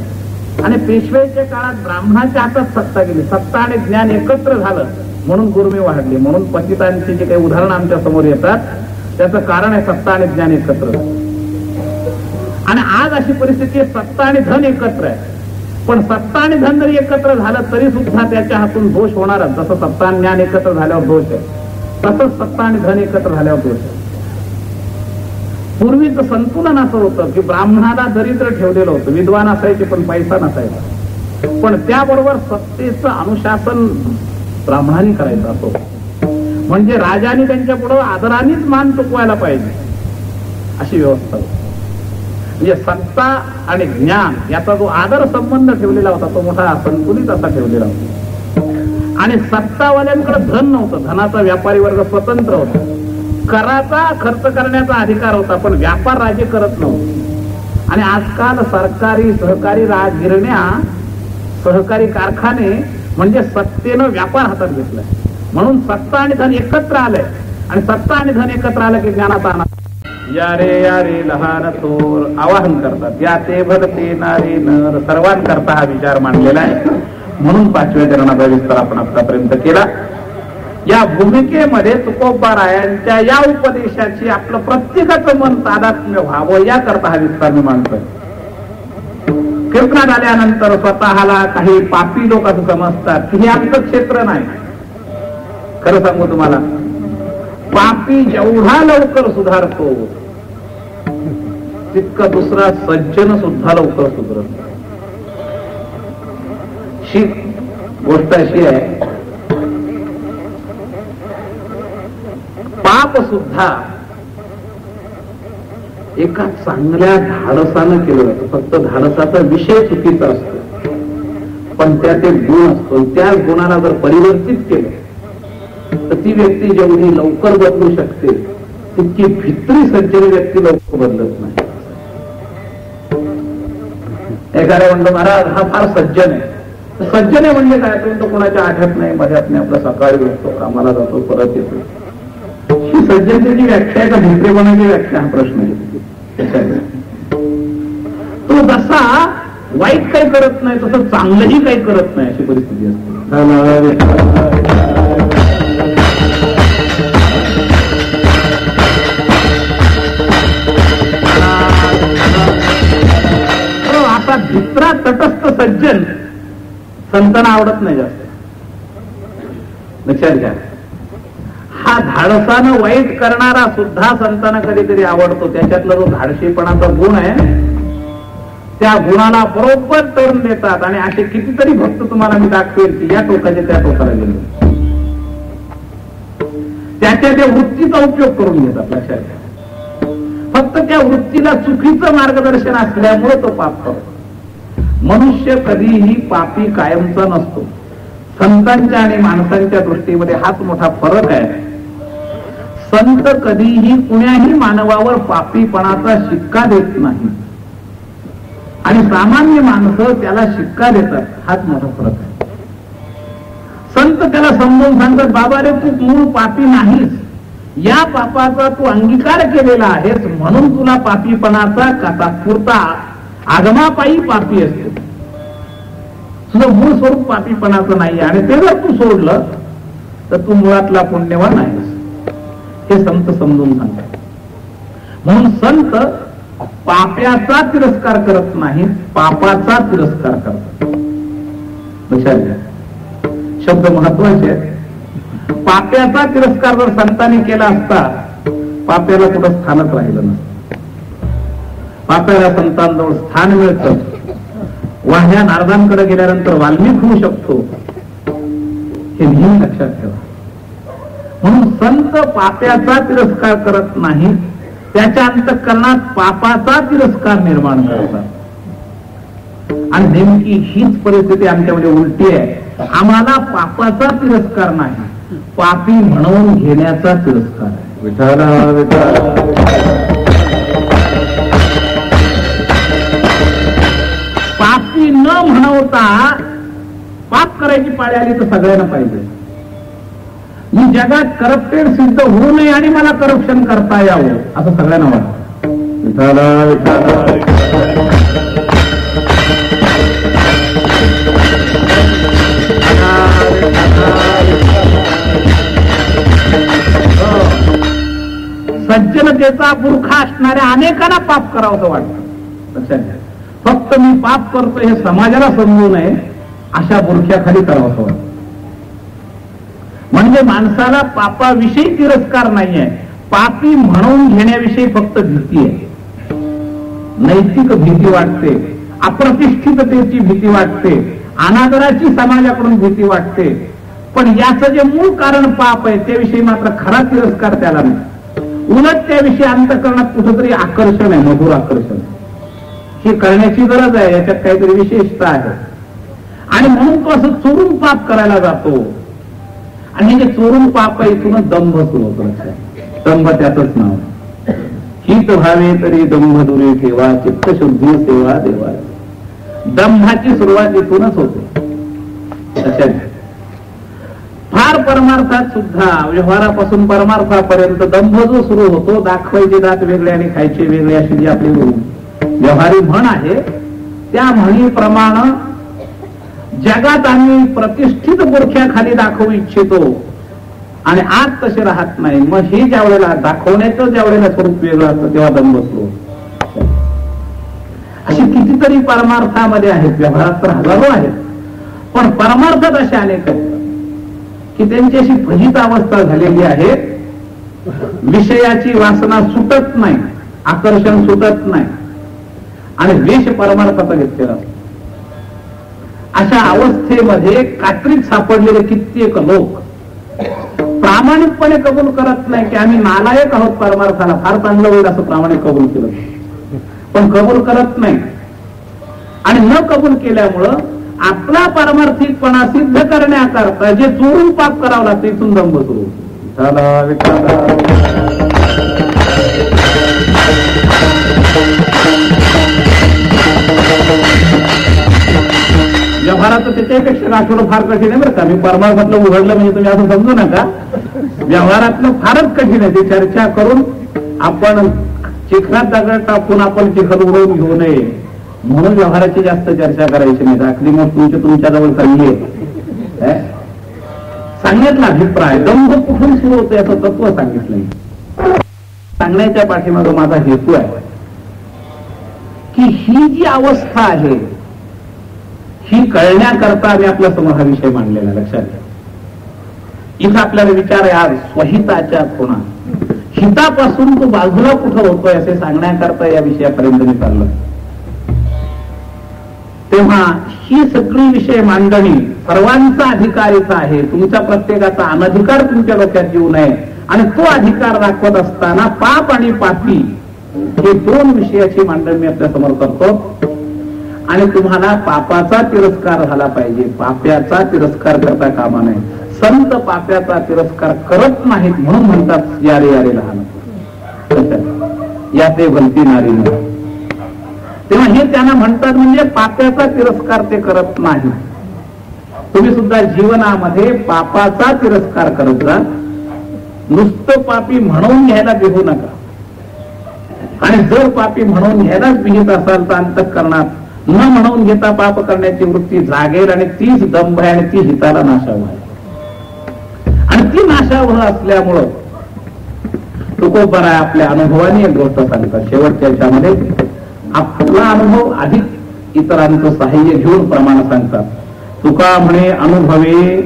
आणि पेशव्याच्या काळात ब्राह्मणाच्या हातात सत्ता गेली. सत्ता आणि ज्ञान एकत्र झालं म्हणून गुरुमी वाढली. म्हणून पतितांची जे काही उदाहरणं आमच्या समोर येतात त्याचं कारण आहे सत्ता आणि ज्ञान एकत्र. आणि आज अशी परिस्थिती आहे, सत्ता आणि धन एकत्र आहे. पण सत्ता आणि धन जरी एकत्र झालं तरी सुद्धा त्याच्या हातून दोष होणारच. जसं सत्ता आणि ज्ञान एकत्र झाल्यावर दोष आहे, तसंच सत्ता आणि धन एकत्र झाल्यावर दोष आहे. पूर्वीचं संतुलन असं होतं की ब्राह्मणाला दरिद्र ठेवलेलं होतं, विद्वान असायचे पण पैसा नसायचा. पण त्याबरोबर सत्तेचं अनुशासन ब्राह्मणांनी करायचं असो, म्हणजे राजाने त्यांच्या पुढे आदरानेच मान चुकवायला पाहिजे अशी व्यवस्था होती. म्हणजे सत्ता आणि ज्ञान याचा जो आदर संबंध ठेवलेला होता तो मोठा संतुलित असा ठेवलेला होता. आणि सत्तावाल्यांकडे धन नव्हतं, धनाचा व्यापारी वर्ग स्वतंत्र होता, कराचा खर्च करण्याचा अधिकार होता, पण व्यापार राजे करत नव्हते. आणि आजकाल सरकारी सहकारी गिरण्या, सहकारी कारखाने म्हणजे सत्तेनं व्यापार हातात घेतलाय. म्हणून सत्ता आणि धन एकत्र आलंय, आणि सत्ता आणि धन एकत्र आलं की ज्ञानाचा अनादर. यारे लहान थोर आवाहन करतात, या ते भरते नारी नर, सर्वांकरता हा विचार मांडलेला आहे. म्हणून 5व्या चरणाचा विस्तार आपण आतापर्यंत केला. या भूमिकेमध्ये तुकोबारायांच्या या उपदेशाची आपलं प्रत्येकाचं मन तादात्म्य व्हावं याकरता हा विस्तार मी मांडतोय. कीर्तनात आल्यानंतर स्वतःला काही पापी लोक असं समजतात की हे आमचं क्षेत्र नाही. खरं सांगू तुम्हाला, पापी जेवढा लवकर सुधारतो तितका दुसरा सज्जन सुद्धा लवकर सुधारतो. ही गोष्ट अशी आहे, पाप सुद्धा एका चांगल्या धाडसानं केलं जातं. फक्त धाडसाचा विषय चुकीचा असतो, पण त्यात एक गुण असतो. त्या गुणाला जर परिवर्तित केलं तर ती व्यक्ती जेवढी लवकर बदलू शकते तितकी भित्री सज्जन व्यक्ती लवकर बदलत नाही. एखाद्या म्हणतो महाराज हा फार सज्जन आहे. सज्जन आहे म्हणजे काय, तो कोणाच्या आठ्यात नाही, मध्यात नाही, आपला सकाळी उठतो, कामाला जातो, परत येतो. ही सज्जनतेची व्याख्या आहे का भित्रेपणाची व्याख्या, हा प्रश्न आहे. तो जसा वाईट काही करत नाही तसं चांगलंही काही करत नाही अशी परिस्थिती असते. असा भित्रा तटस्थ सज्जन संतांना आवडत नाही जास्त. लक्षात घ्या, हा धाडसानं वाईट करणारा सुद्धा संतांना कधीतरी आवडतो. त्याच्यातला जो धाडशीपणाचा गुण आहे त्या गुणाला बरोबर टर्न देतात. आणि असे कितीतरी भक्त तुम्हाला मी दाखवेल की या टोकाचे त्या टोकाला गेले, त्याच्या त्या वृत्तीचा उपयोग करून घेतात. लक्षात घ्या, फक्त त्या वृत्तीला चुकीचं मार्गदर्शन असल्यामुळे तो पाप करतो. मनुष्य कधीही पापी कायमचा नसतो. संतांच्या आणि माणसांच्या दृष्टीमध्ये हाच मोठा फरक आहे. संत कधीही कुण्याही मानवावर पापीपणाचा शिक्का देत नाही आणि सामान्य माणसं त्याला शिक्का देतात. हाच मोठा फरक आहे. संत त्याला समजून सांगतात, बाबा रे तू मूळ पापी नाहीस, या पापाचा तू अंगीकार केलेला आहेस म्हणून तुला पापीपणाचा तात्पुरता आगमापायी पापी असते. तुझं मूळ स्वरूप पापीपणाचं नाही आणि ते जर तू सोडलं तर तू मुळातला पुण्यवान आहेस. हे संत समजून सांगतात. म्हणून संत पाप्याचा तिरस्कार करत नाही, पापाचा तिरस्कार करतात. लक्षात घ्या, शब्द महत्वाचे आहेत. पाप्याचा तिरस्कार जर संतांनी केला असता पाप्याला कुठं स्थानच राहिलं नसतं. पाप्याला संतांजवळ स्थान मिळतं. वाह्या नारदांकडे गेल्यानंतर वाल्मिक होऊ शकतो, हे नेहमी लक्षात ठेवा. म्हणून संत पाप्याचा तिरस्कार करत नाही, त्याच्या अंतःकरणात पापाचा तिरस्कार निर्माण करतात. आणि नेमकी हीच परिस्थिती आमच्यामध्ये उलटी आहे. आम्हाला पापाचा तिरस्कार नाही, पापी म्हणून घेण्याचा तिरस्कार आहे. विठाला पापी न म्हणवता पाप करायची पाळी आली तर सगळ्यांना पाहिजे. मी जगात करप्टेड सिद्ध होऊ नये आणि मला करप्शन करता यावं असं सगळ्यांना वाटतं. विठाला विठाला सज्जनतेचा बुरखा असणाऱ्या अनेकांना पाप करावं वाटतं. लक्षात घ्या, फक्त मी पाप करतो हे समाजाला समजू नये अशा बुरख्याखाली करावं वाटतं. म्हणजे माणसाला पापाविषयी तिरस्कार नाहीये, पापी म्हणून घेण्याविषयी फक्त भीती आहे. नैतिक भीती वाटते, अप्रतिष्ठिततेची भीती वाटते, अनादराची समाजाकडून भीती वाटते. पण याचं जे मूळ कारण पाप आहे त्याविषयी मात्र खरा तिरस्कार त्याला नाही. उलट त्याविषयी अंतःकरणात कुठंतरी आकर्षण आहे, मधुर आकर्षण. ही करण्याची गरज आहे, याच्यात काहीतरी विशेषता आहे. आणि म्हणून तो असं चोरून पाप करायला जातो. आणि हे चोरून पाप आहे, इथूनच दंभ सुरू होतो. दंभ त्याचंच नाव. हित व्हावे तरी दंभ दुरी ठेवा, चित्तशुद्धी सेवा देवा. दंभाची सुरुवात इथूनच होते. फार परमार्थात सुद्धा व्यवहारापासून परमार्थापर्यंत दंभ जो सुरू होतो, दाखवायचे दात वेगळे आणि खायचे वेगळे अशी जी आपली व्यवहारी म्हण आहे, त्या म्हणीप्रमाणे जगात आम्ही प्रतिष्ठित बुरख्याखाली दाखवू इच्छितो आणि आज तसे राहत नाही. मग हे ज्या वेळेला दाखवण्याचं ज्या वेळेला स्वरूप वेगळं असतं तेव्हा दंभ सुरू होतो. अशी कितीतरी परमार्थामध्ये आहेत, व्यवहारात तर हजारो आहेत, पण परमार्थात असे अनेक आहेत की त्यांची अशी फजित अवस्था झालेली आहे. विषयाची वासना सुटत नाही, आकर्षण सुटत नाही आणि वेश परमार्थाचा घेतलेला. अशा अवस्थेमध्ये कात्रीत सापडलेले कित्येक लोक प्रामाणिकपणे कबूल करत नाही की आम्ही नालायक आहोत परमार्थाला. फार चांगलं होईल असं प्रामाणिक कबूल केलं, पण कबूल करत नाही. आणि न कबूल केल्यामुळं आपला पारमार्थिकपणा सिद्ध करण्याकरता जे चोरून पाप करावं लागतं इथून दंभ सुरू. व्यवहाराचं त्याच्यापेक्षा राखवणं फार कठीण आहे बरं का. मी परमार्थातलं उघडलं म्हणजे तुम्ही असं समजू नका. व्यवहारातलं फारच कठीण आहे. ती चर्चा करून आपण चिखलात दगड टाकून आपण चिखल उडवून घेऊ नये म्हणून व्यवहाराची जास्त चर्चा करायची नाही. दाखली मग तुमच्याजवळ चांगली आहे. सांगितला अभिप्राय दंभ कुठून सुरू होतो याचं तत्व सांगितलंय. सांगण्याच्या पाठीमागे माझा हेतू आहे की ही जी अवस्था आहे ही कळण्याकरता आम्ही आपल्या समोर हा विषय मांडलेला. लक्षात घ्या, इथं आपल्याला विचार आहे आज स्वहिताच्या खुणा, हितापासून तो बाजूला कुठं होतोय असे सांगण्याकरता या विषयापर्यंत मी चाललो. तेव्हा ही सगळी विषय मांडणी सर्वांचा अधिकार इथं आहे. तुमच्या प्रत्येकाचा अनधिकार तुमच्या डोक्यात येऊ नये आणि तो अधिकार दाखवत असताना पाप आणि पापी हे दोन विषयाची मांडणी मी आपल्या समोर करतो. आणि तुम्हाला पापाचा तिरस्कार झाला पाहिजे, पाप्याचा तिरस्कार करता कामा नये. संत पाप्याचा तिरस्कार करत नाहीत म्हणून म्हणतात यारे यारे लहान या ते भलती नारी. तेव्हा हे त्यांना म्हणतात म्हणजे पाप्याचा तिरस्कार ते करत नाही. तुम्ही सुद्धा जीवनामध्ये पापाचा तिरस्कार करत जा. नुसतं पापी म्हणून घ्यायला बिहू नका. आणि जर पापी म्हणून घ्यायलाच बिहित असाल तर अंतःकरणात न म्हणून घेता पाप करण्याची वृत्ती जागेल आणि तीच दंभ आहे आणि ती हिताला नाशावह आहे. आणि ती नाशावह असल्यामुळं तुकोबरा आपल्या अनुभवाने एक गोष्ट सांगतात. शेवटच्या याच्यामध्ये आपला अनुभव अधिक इतरांचं साहाय्य घेऊन प्रमाण सांगतात. तुका म्हणे अनुभवे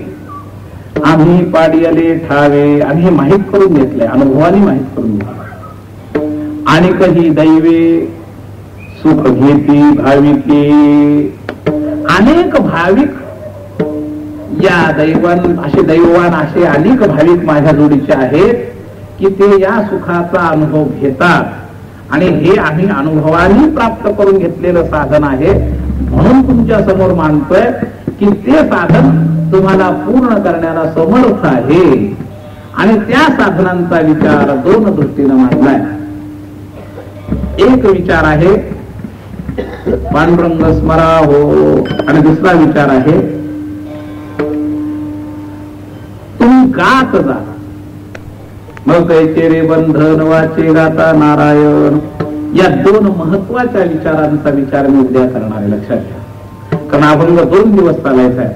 आम्ही पाडियले ठावे. आम्ही हे माहीत करून घेतलंय, अनुभवाने माहीत करून घेतलंय. आणि कधी दैवे सुख घेती भाविके. अनेक भाविक या दैवान असे अनेक भाविक माझ्या जोडीचे आहेत की ते या सुखाचा अनुभव घेतात. आणि हे आम्ही अनुभवाने प्राप्त करून घेतलेलं साधन आहे म्हणून तुमच्या समोर मांडतोय की ते साधन तुम्हाला पूर्ण करण्याला समर्थ आहे. आणि त्या साधनांचा विचार दोन दृष्टीनं मांडलाय. एक विचार आहे पांडुरंग स्मरा हो, आणि दुसरा विचार आहे तुम्ही गात जा. मग कैचे रे बंधन वाचे गाता नारायण. या दोन महत्वाच्या विचारांचा विचार मी उद्या करणार आहे, लक्षात घ्या. कारण अभंग 2 दिवस चालायचा आहे.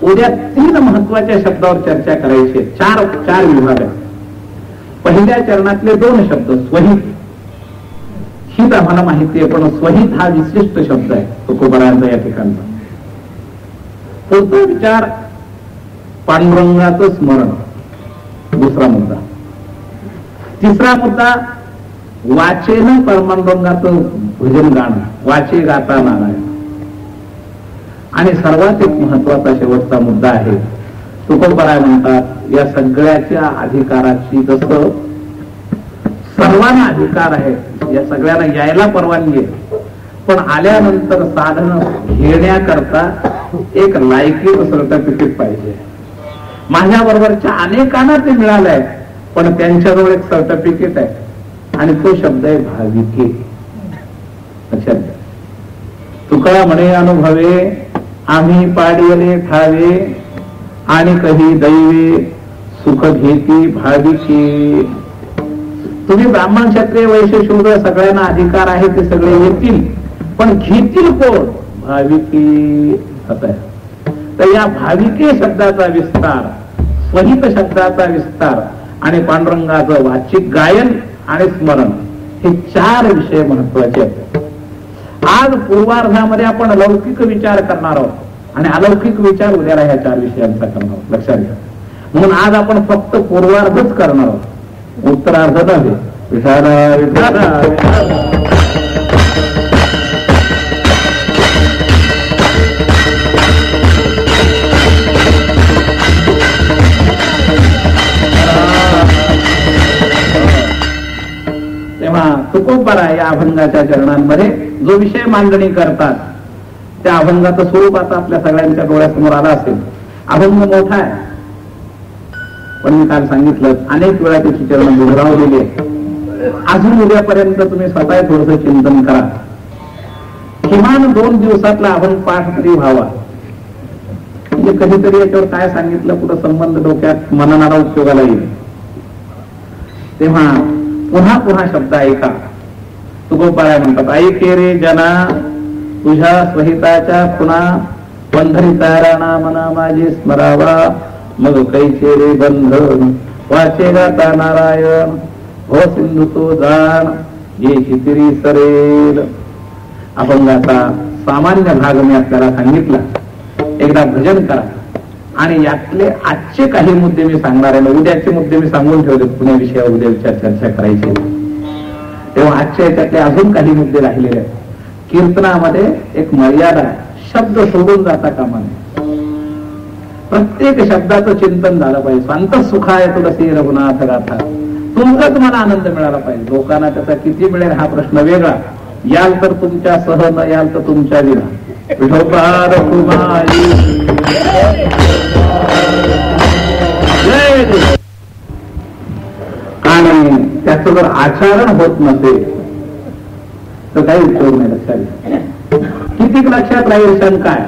उद्या 3 महत्वाच्या शब्दावर चर्चा करायची. चार विभाग आहेत. पहिल्या चरणातले 2 शब्द स्वहित, हित आम्हाला माहिती आहे पण स्वहित हा विशिष्ट शब्द आहे तुकोबरायांचा या ठिकाणचा. पुढचा विचार पांडुरंगाचं स्मरण, दुसरा मुद्दा. तिसरा मुद्दा वाचेनं पांडुरंगाचं भजन गाणं, वाचे गाता नारायण. आणि सर्वात एक महत्वाचा शेवटचा मुद्दा आहे. तुकोबराय म्हणतात या सगळ्याच्या अधिकाराची जसं सर्वांना अधिकार आहे, या सगळ्यांना यायला परवानगी आहे, पण आल्यानंतर साधन घेण्याकरता एक लायकीचं सर्टिफिकेट पाहिजे. माझ्या बरोबरच्या अनेकांना ते मिळालंय पण त्यांच्याजवळ एक सर्टिफिकेट आहे आणि तो शब्द आहे भाविके. लक्षात घ्या. तुका म्हणे अनुभवे आम्ही पाडियले ठावे. आणि कही दैवे सुख घेती भाविके. तुम्ही ब्राह्मण क्षत्रिय वैश्य शूद्र सगळ्यांना अधिकार आहे, ते सगळे येतील पण घेतील कोण? भाविके. असं आहे. तर या भाविके शब्दाचा विस्तार, स्वहित शब्दाचा विस्तार आणि पांडुरंगाचं वाचिक गायन आणि स्मरण हे 4 विषय महत्वाचे आहेत. आज पूर्वार्धामध्ये आपण लौकिक विचार करणार आहोत आणि अलौकिक विचार उद्याला ह्या 4 विषयांचा करणार आहोत, लक्षात घ्या. म्हणून आज आपण फक्त पूर्वार्धच करणार आहोत, उत्तरार्ध नव्हे. विठाला विठाला तुकोबरा या अभंगाच्या चरणांमध्ये जो विषय मांडणी करतात त्या अभंगाचं स्वरूप आता आपल्या सगळ्यांच्या डोळ्यासमोर आला असेल. अभंग मोठा आहे पण मी काल सांगितलं अनेक वेळा त्याची चरण दुरावलेली आहे. अजून उद्यापर्यंत तुम्ही स्वतः थोडंसं चिंतन करा. किमान 2 दिवसातला अभंग पाठ तरी व्हावा. म्हणजे कधीतरी याच्यावर काय सांगितलं कुठं संबंध डोक्यात मननाला उपयोगाला येईल. तेव्हा पुन्हा पुन्हा शब्द ऐका. तुकोबराय म्हणतात ऐके रे जना तुझ्या स्वहिताच्या खुणा पंढरीतारा मना माझी स्मरावा. मग कैचे रे बंधन वाचे गाता नारायण. हो सिंधू तो जाण ये चितिरी सरेल. अभंगाचा सामान्य भाग मी आपल्याला सांगितला. एकदा भजन करा आणि यातले आजचे काही मुद्दे मी सांगणार आहे. उद्याचे मुद्दे मी सांगून ठेवले, पुण्या विषयावर उद्या चर्चा करायची. तेव्हा आजच्या याच्यातले अजून काही मुद्दे राहिलेले आहेत. कीर्तनामध्ये एक मर्यादा आहे, शब्द सोडून जाता कामा नये. प्रत्येक शब्दाचं चिंतन झालं पाहिजे. संत सुखाय तुलसी रघुनाथ गाथा, तुमचा तुम्हाला आनंद मिळाला पाहिजे. लोकांना त्याचा किती मिळेल हा प्रश्न वेगळा. याल तर तुमच्या सह, न याल तर तुमच्या विना. विठोबार कुमारी आणि त्याचं जर आचरण होत नसेल तर काही उपयोग नाही. लक्षात घ्या. किती लक्षात राहील शंका आहे.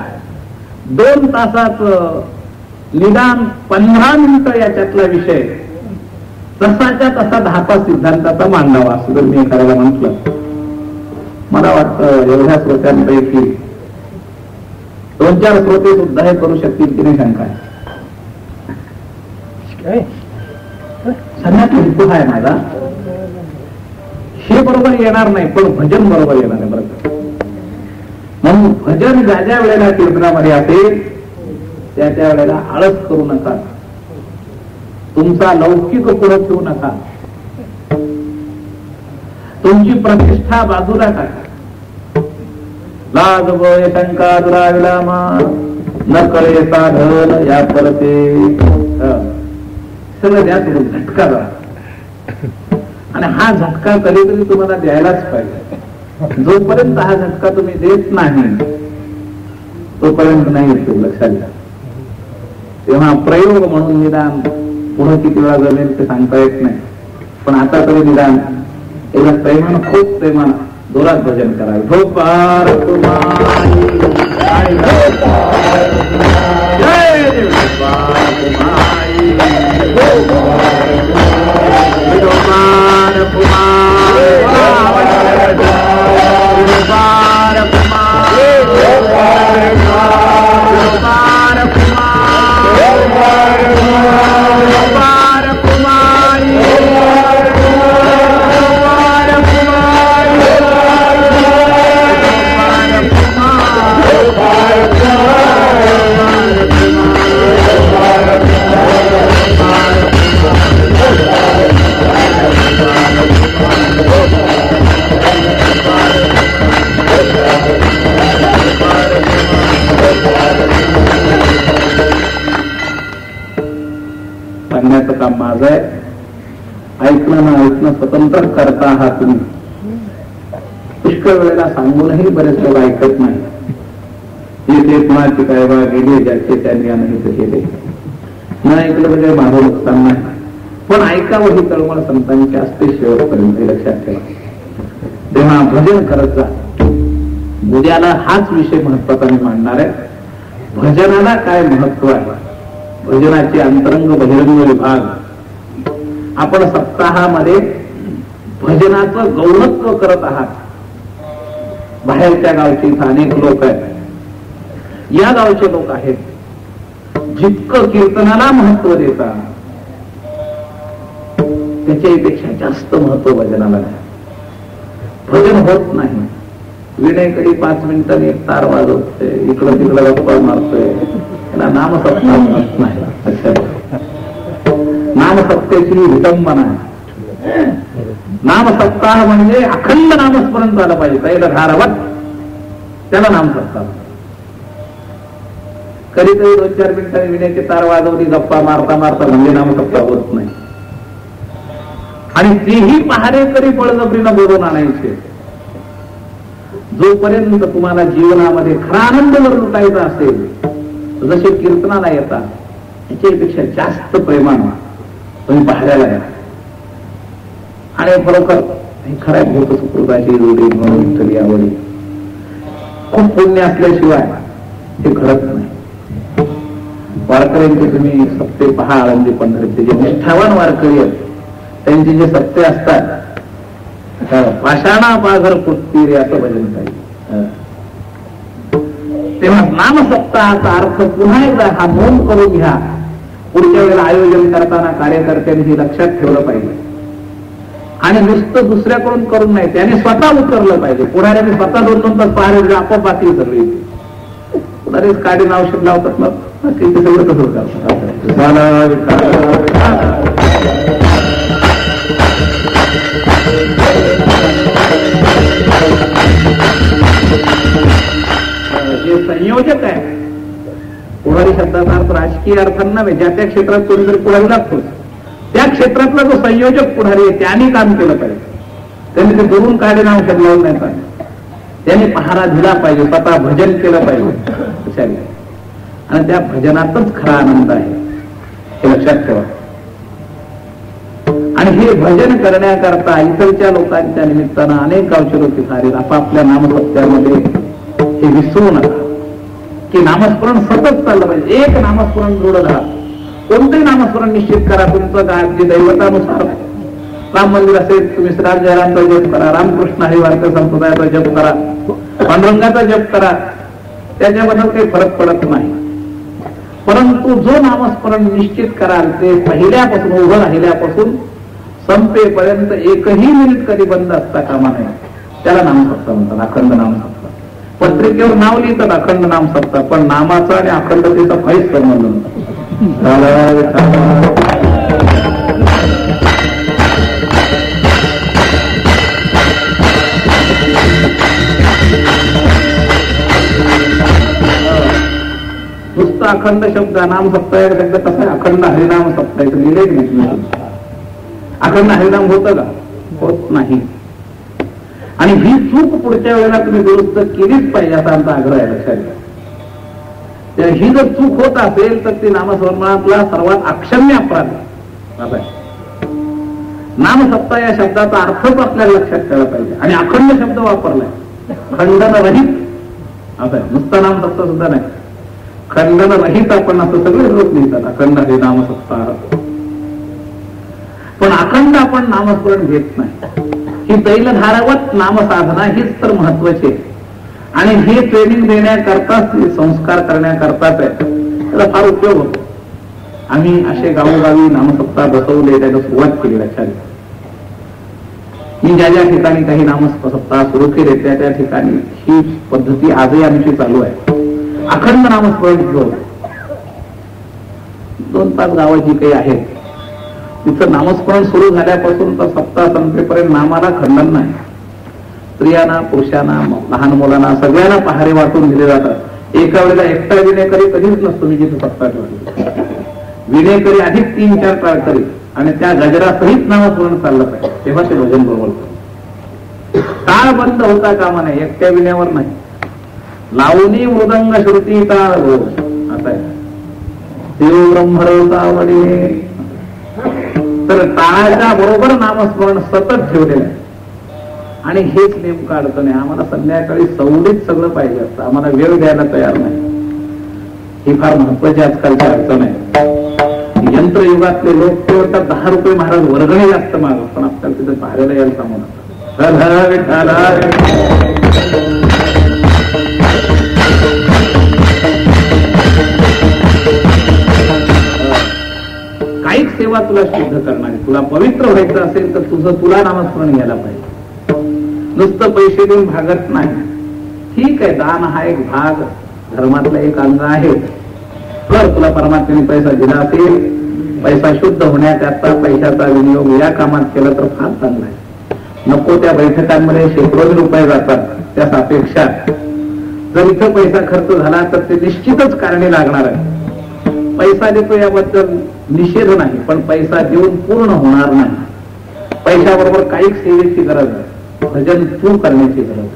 2 तासात निदान 15 मिनिटं याच्यातला विषय तसाच्या तसा 10 सिद्धांताचा मांडावा असं जर मी करायला म्हटलं, मला वाटतं एवढ्या श्रोत्यांपैकी 2-4 श्रोते सुद्धा हे करू शकतील की नाही शंका आहे. सगळ्यात हेतू आहे माझा, हे बरोबर येणार नाही पण भजन बरोबर येणार आहे. बरोबर, म्हणून भजन ज्या ज्या वेळेला कीर्तनामध्ये असेल त्या त्या वेळेला आळस करू नका. तुमचा लौकिक पुढे ठेवू नका. तुमची प्रतिष्ठा बाजूला टाका. लाज भय शंका दुराविलामा न कळे साधन या परते, सगळं द्या तुम्ही झटका द्या. आणि हा झटका कधीतरी तुम्हाला द्यायलाच पाहिजे. जोपर्यंत हा झटका तुम्ही देत नाही तोपर्यंत नाही येतो. लक्षात घ्या. तेव्हा प्रयोग म्हणून निदान पुढे किती वेळा जमेल ते सांगता येत नाही, पण आता तरी निदान एवढं प्रेमान, खूप प्रेमान जोरात भजन करावे. भोपार कुमारी सांगण्याचं काम माझं आहे. ऐकणं ना ऐकणं स्वतंत्र करता आहात तुम्ही. पुष्कळ वेळेला सांगूनही बरेच लोक ऐकत नाही. येथे कुणाची काय बा गेले, ज्याचे त्यांनी अनहित केले. न ऐकलं म्हणजे माझं नुकसान नाही, पण ऐकावं ही तळमळ संतांची असते शेवटपर्यंत, लक्षात ठेवा. तेव्हा भजन करत जा. उद्याला हाच विषय महत्वाचा मी मांडणार आहे. भजनाला काय महत्व आहे, भजनाचे अंतरंग बहिरंग विभाग. आपण सप्ताहामध्ये भजनाचं गौरत्व करत आहात. बाहेरच्या गावचे इथं अनेक लोक आहेत, या गावचे लोक आहेत. जितकं कीर्तनाला महत्व देतात त्याच्यापेक्षा जास्त महत्व भजनाला आहे. भजन होत नाही. विनयकडे 5 मिनिटांनी एक तार वाजवतोय, इकडं तिकडं गप्पा मारतोय, त्याला नामसत्ता म्हणत नाही. नामसत्तेची विटंबना आहे. नामसप्ताह म्हणजे अखंड नामस्मरण झालं पाहिजे. पहिलं धारावत त्याला नामसप्ताह. कधीतरी 2-4 मिनिटांनी विनयची तार वाजवली, गप्पा मारता मारता म्हणजे नामसप्ताह होत नाही. आणि तेही पहारेकरी बळजबरीनं बोलून आणायचे. जोपर्यंत तुम्हाला जीवनामध्ये खरा आनंद जर लुटायचा असेल, जसे कीर्तनाला येतात त्याच्यापेक्षा जास्त प्रेमानं तुम्ही पाहायला या. आणि खरोखर खऱ्या भूत सुकृताची जोडी म्हणून आवडी. खूप पुण्य असल्याशिवाय हे घडत नाही. वारकऱ्यांचे तुम्ही सप्ते पहा. आळंदी पंढरीचे जे निष्ठावान वारकरी आहेत त्यांचे जे सप्ते असतात, पाषाणा पाघर पुत्तीर याचं भजन काही. तेव्हा नामसप्ताहाचा अर्थ पुन्हा एकदा हा नोंद करून घ्या. पुढच्या वेळेला आयोजन करताना कार्यकर्त्यांनी हे लक्षात ठेवलं पाहिजे. आणि नुसतं दुसऱ्याकडून करून नाही, त्याने स्वतः उतरलं पाहिजे. पुढाऱ्याने स्वतः 2-2 तास पहारे आपोआप बाकी सगळी पुढारीच काढी नाव शब्द लावतात ना. ते सगळं तसंच करतात. झाला जे संयोजक आहे, पुढारी शब्दाचा अर्थ राजकीय अर्थांना नव्हे, ज्या त्या क्षेत्रात कोणीतरी पुढारी लागतोच, त्या क्षेत्रातला जो संयोजक पुढारी आहे त्याने काम केलं पाहिजे. त्यांनी ते दुरून काढे नाव शब्द नाही पाहिजे, त्यांनी पहारा दिला पाहिजे, स्वतः भजन केलं पाहिजे. आणि त्या भजनातच खरा आनंद आहे हे लक्षात ठेवा. आणि हे भजन करण्याकरता इतरच्या लोकांच्या निमित्तानं अनेक गावचे लोक तिथे आले. आपापल्या नामसत्यामध्ये हे विसरू नका की नामस्मरण सतत चाललं पाहिजे. एक नामस्मरण दृढ राहा, कोणतंही नामस्मरण निश्चित करा. तुमचं काय अगदी दैवतानुसार राम मंदिर असेल, तुम्ही श्रीराम जयरामचा जप करा, रामकृष्ण हरिवारकर संप्रदायाचा जप करा, पांडुरंगाचा जप करा, त्याच्याबद्दल काही फरक पडत नाही. परंतु जो नामस्मरण निश्चित कराल ते पहिल्यापासून उभं राहिल्यापासून संपेपर्यंत एकही मिनिट कधी बंद असता कामा नये. त्याला नामसप्ताह म्हणतात, अखंड नामसप्ताह. पत्रिकेवर नाव लिहितात अखंड नामसप्ताह, पण नामाचा आणि अखंडतेचा काहीच संबंध नाही. नुसतं अखंड शब्द नाम सप्ताह शब्द कसा आहे, अखंड हरिनाम सप्ताह लिहिले नाही. अखंड हरिनाम होतं का? होत नाही. आणि ही चूक पुढच्या वेळेला तुम्ही दुरुस्त केलीच पाहिजे असा आमचा आग्रह आहे. लक्षात घ्या, ही जर चूक होत असेल तर ती नामस्मरणातला सर्वात अक्षम्य अपराध आहे. नामसप्ताह या शब्दाचा अर्थच आपल्याला लक्षात ठेवला पाहिजे. आणि अखंड शब्द वापरलाय, खंडन रहित असं आहे. नुसता नामसप्ताह सुद्धा नाही, खंडन रहित आपण असं सगळे लोक लिहितात अखंड हे नामसप्ताह. पण अखंड आपण नामस्मरण घेत नाही. ही तैलधारावत नामसाधना हीच तर महत्वाची. आणि हे ट्रेनिंग देण्याकरताच, संस्कार करण्याकरताच आहे, त्याला फार उपयोग होतो. आम्ही असे गावोगावी नामसप्ताह बसवले, त्याला सुरुवात केली. लक्षात मी ज्या ज्या ठिकाणी काही नामसप्ताह सुरू केले त्या ठिकाणी ही पद्धती आजही आमची चालू आहे. अखंड नामस्मरण घेऊन 2-5 गावं जी काही आहेत तिथं नामस्मरण सुरू झाल्यापासून तर सप्ताह संपेपर्यंत नामाला खंडन नाही. स्त्रियांना, पुरुषांना, लहान मुलांना सगळ्यांना पहारे वाटून दिले जातात. एका वेळेला एकटा विनेकरी कधीच नसतो. मी जिथे सप्ताह ठेवले विनेकरी अधिक 3-4 काळ करी आणि त्या गजरासहित नामस्मरण चाललं पाहिजे, तेव्हा ते भजन बरोबर. काळ बंद होता कामा नाही, एकट्या विण्यावर नाही. लावणी मृदंग श्रुती टाळ आता देव ब्रह्मरवतावडे. तर टाळाच्या बरोबर नामस्मरण सतत ठेवलेलं आहे. आणि हेच नेमकं अडचण आहे. आम्हाला संध्याकाळी सवडीत सगळं पाहिजे असतं, आम्हाला वेळ द्यायला तयार नाही. ही फार महत्वाची आजकालची अडचण आहे. यंत्रयुगातले लोक ते म्हणतात 10 रुपये महाराज वर्गणी जास्त मागत, पण आपल्याला तिथे पाहायला यायला सांगू नका. काहीच सेवा तुला शुद्ध करणारी, तुला पवित्र व्हायचं असेल तर तुला नामस्मरण घ्यायला पाहिजे. नुसतं पैसे देऊन भागत नाही. ठीक आहे, दान हा एक भाग, धर्मातला एक अंग आहे. तर तुला परमात्म्याने पैसा दिला असेल, पैसा शुद्ध होण्याकरता पैशाचा विनियोग या कामात केला तर फार चांगला आहे. नको त्या बैठकांमध्ये शेकडो रुपये जातात, त्या सापेक्षा जर इथं पैसा खर्च झाला तर ते निश्चितच कारणे लागणार आहे. पैसा देतो याबद्दल निषेध नाही, पण पैसा देऊन पूर्ण होणार नाही. पैशाबरोबर काही सेवेची गरज आहे, भजन तू करण्याची गरज आहे.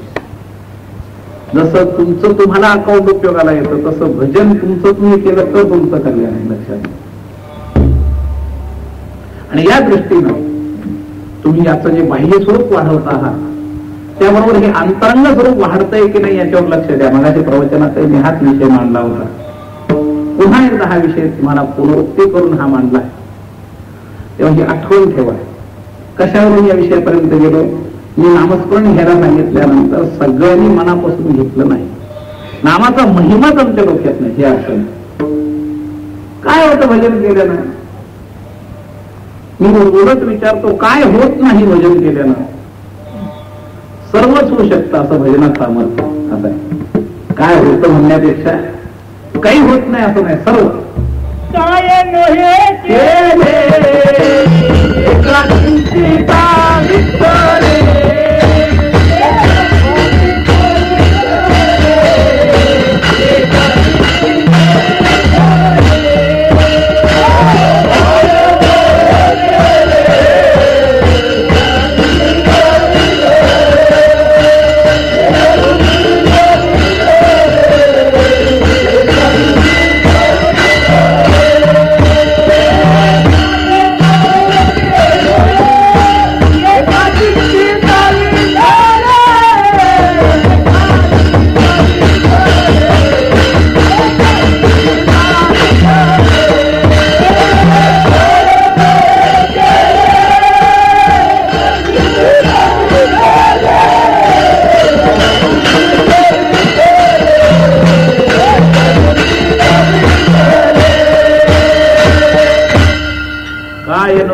जसं तुमचं तुम्हाला अकाउंट उपयोगाला येतं तसं भजन तुमचं तुम्ही केलं तर तुमचं कल्याण आहे. लक्षात. आणि या दृष्टीनं तुम्ही याचं जे बाह्य स्वरूप वाढवत आहात त्याबरोबर हे अंतरंग स्वरूप वाढतंय की नाही याच्यावर लक्ष द्या. मगाशी प्रवचनात मी हाच विषय मांडला होता. पुन्हा एकदा हा विषय तुम्हाला पुनरुक्ती करून हा मांडलाय, तेव्हा ही आठवण ठेवा. कशावरून या विषयापर्यंत गेलो? मी नामस्मरण घ्यायला सांगितल्यानंतर सगळ्यांनी मनापासून घेतलं नाही. नामाचा महिमाच आमच्या डोक्यात नाही. हे अडचण काय होतं भजन केल्यानं? मी उलट विचारतो, काय होत नाही भजन केल्यानं? सर्वच होऊ शकतं असं भजनात सामर्थ्य. असं आहे. काय होतं म्हणण्यापेक्षा काही होत नाही असं नाही, सर्व काय नोहे केले एका चिंतेचा विठ्ठल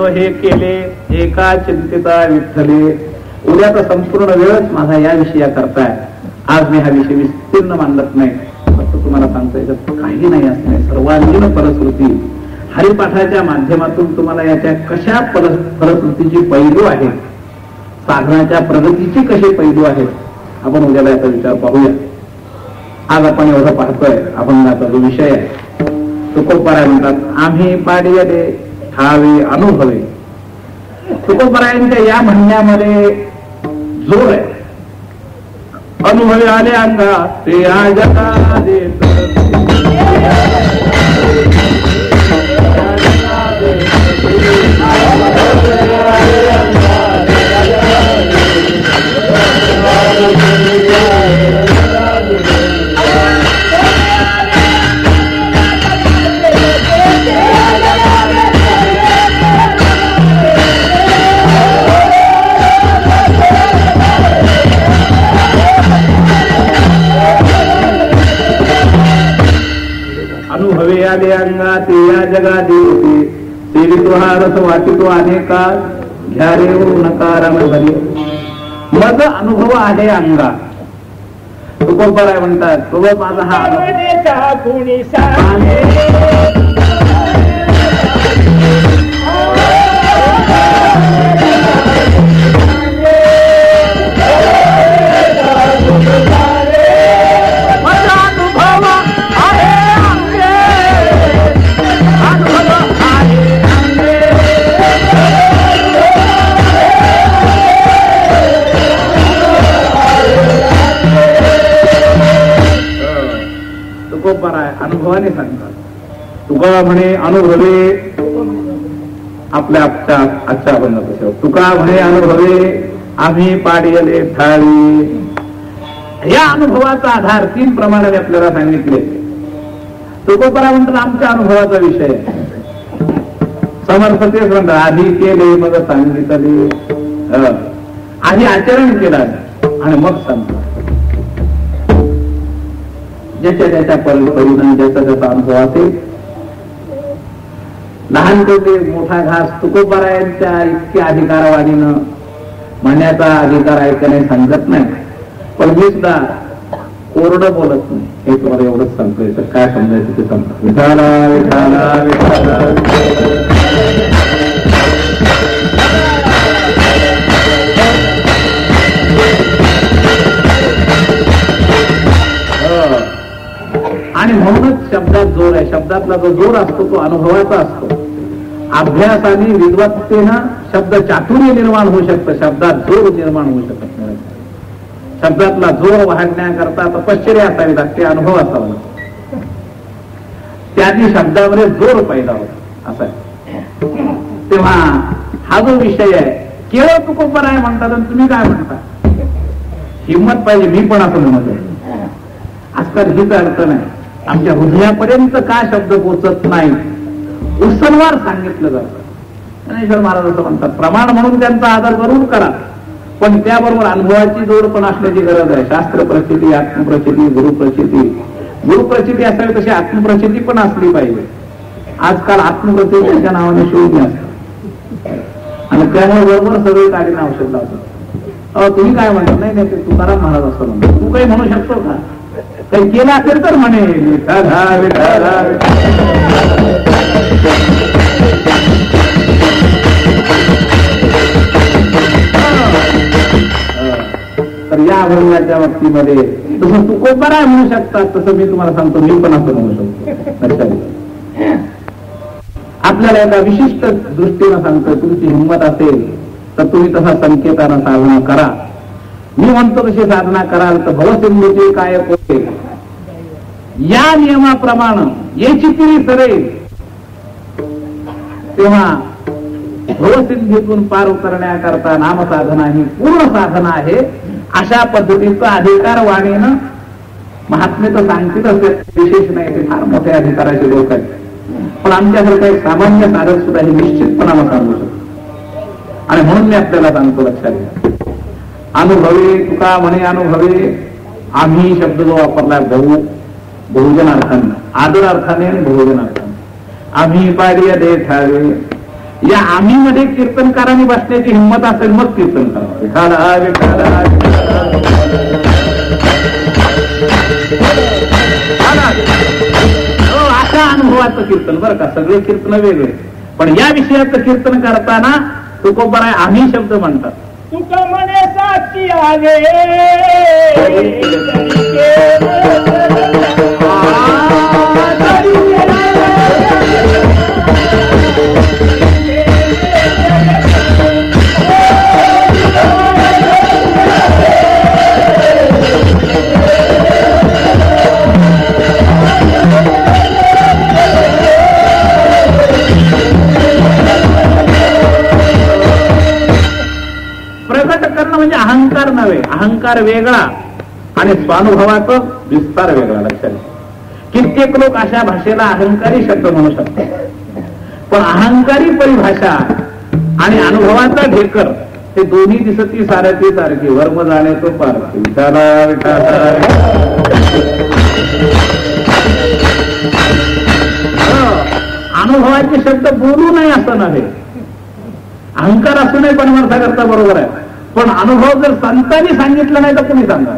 हे केले एका चिंतेचा विठ्ठले. उद्याचा संपूर्ण वेळच माझा या विषया करताय. आज मी हा विषय विस्तीर्ण मांडत नाही, फक्त तुम्हाला सांगतोय काही नाही असं नाही. सर्वांगीण फलश्रुती हरिपाठाच्या माध्यमातून तुम्हाला याच्या कशा फलश्रुतीची पैलू आहेत, साधनाच्या प्रगतीचे कसे पैलू आहेत, आपण उद्याला याचा विचार पाहूया. आज आपण एवढं पाहतोय अभंगाचा जो विषय आहे. तुकोबाराय म्हणतात आम्ही पाडियले ठावे अनुभवे. तुकोबारायांच्या या म्हणण्यामध्ये जोर आहे. अनुभवे आले अंगा ते जगा देत आले अंगा ते या जगा देते सेवितो हा रस वाचितो अनेका घ्या रे नकार भरी. मज अनुभव आले अंगा. तुकोबाराय म्हणतात तो माझा हा अनुभवाने सांगतात. तुका म्हणे अनुभवे आपल्या आजच्या अभंगात तुका म्हणे अनुभवे आम्ही पाडियले ठावी. या अनुभवाचा आधार 3 प्रमाणाने आपल्याला सांगितले. तुकोबाराय म्हणतात आमच्या अनुभवाचा विषय समर्थ तेच म्हणतात आधी केले मग सांगितले. आधी आचरण केलं आणि मग सांगतात. ज्याच्या ज्याच्या परिणाम ज्याचा ज्याचा अनुभव असेल. लहान ते मोठा घास तुकोबारायांच्या इतक्या अधिकारवाणीनं म्हणण्याचा अधिकार ऐकणे सांगत नाही. पण मी सुद्धा कोरडं बोलत नाही. हे तुम्हाला एवढंच सांगतोय. तर काय समजायचं ते सांगतो. विठाला विठाला विठाला आणि म्हणूनच शब्दात जोर आहे. शब्दातला जो जोर असतो तो अनुभवाचा असतो. अभ्यासाने विद्वत्तेनं शब्द चातुर्य निर्माण होऊ शकतं. शब्दात जोर निर्माण होऊ शकत नाही. शब्दातला जोर वाढण्याकरता तपश्चर्या असावी लागते, अनुभव असावा लागतो. त्याची शब्दामध्ये जोर पैदा होतो असा आहे. तेव्हा हा जो विषय आहे केवळ तुकोबाराय म्हणतात आणि तुम्ही काय म्हणता. हिंमत पाहिजे. मी पण असं म्हणत आहे. आजकाल हीच अडचण आहे. आमच्या हृदयापर्यंत का शब्द पोचत नाही. उसनवार सांगितलं जातं. ज्ञानेश्वर महाराज असं म्हणतात प्रमाण म्हणून त्यांचा आदर जरूर करा, पण त्याबरोबर अनुभवाची जोड पण असण्याची गरज आहे. शास्त्र प्रचिती, आत्मप्रचिती, गुरुप्रचिती. गुरुप्रचिती असावी तशी आत्मप्रचिती पण असली पाहिजे. आजकाल आत्मप्रचितीच्या नावाने शोध असतात आणि त्यामुळे बरोबर सगळे काढीने औषध लावतात. तुम्ही काय म्हणता. नाही नाही ते तुकाराम महाराज असं म्हणतो. तू काही म्हणू शकतो का. काही केलं असेल तर म्हणे विठ्ठला विठ्ठला तर या अभंगाच्या बाबतीमध्ये तसं तुकोबाराय म्हणू शकतात, तसं मी तुम्हाला सांगतो मी पण असं म्हणू शकतो. लक्षात आपल्याला एका विशिष्ट दृष्टीनं सांगतो, तुमची हिंमत असेल तर तुम्ही तसा संकेतानं साधना करा. मी म्हणतो तशी साधना कराल तर भवसिंधूची काय होते या नियमाप्रमाणे याची पिढी सरेल, तेव्हा भवसिंधीतून पार उतरण्याकरता नामसाधना ही पूर्ण साधना आहे. अशा पद्धतीचा अधिकार वाणीनं महात्मे तर सांगतील असे विशेष नाही, ते फार मोठ्या अधिकाराचे लोक आहेत. पण आमच्यासारखं एक सामान्य साधक सुद्धा हे निश्चितपणानं सांगू शकतो. आणि म्हणून मी आपल्याला सांगतो, लक्षात घ्या. अनुभवे तुका म्हणे अनुभवे, आम्ही शब्द जो वापरलाय बहुजनार्थाने, आदरार्थाने बहुजनार्थाने. आम्ही पाडिय दे ठावे, या आम्ही मध्ये कीर्तनकारांनी बसण्याची हिंमत असेल मग कीर्तन करावं. विठाला विठाला अशा अनुभवाचं कीर्तन बरं का, सगळे कीर्तन वेगळे, पण या विषयाचं कीर्तन करताना तुकोबाराय आम्ही शब्द म्हणतात. तुका म्हणे साक्षी आले म्हणजे अहंकार नव्हे, अहंकार वेगळा आणि स्वानुभवाचा विस्तार वेगळा. लक्षात कित्येक लोक अशा भाषेला अहंकारी शब्द म्हणू शकतात, पण अहंकारी परिभाषा आणि अनुभवाचा ढेकर हे दोन्ही दिसती सारखी सारखी. वर्म जाणे तो पारखी. अनुभवाचे शब्द बोलू नये असं नव्हे, अहंकार असू नये पण अर्थ करता बरोबर आहे, पण अनुभव जर संतांनी सांगितला नाही तर तुम्ही सांगा.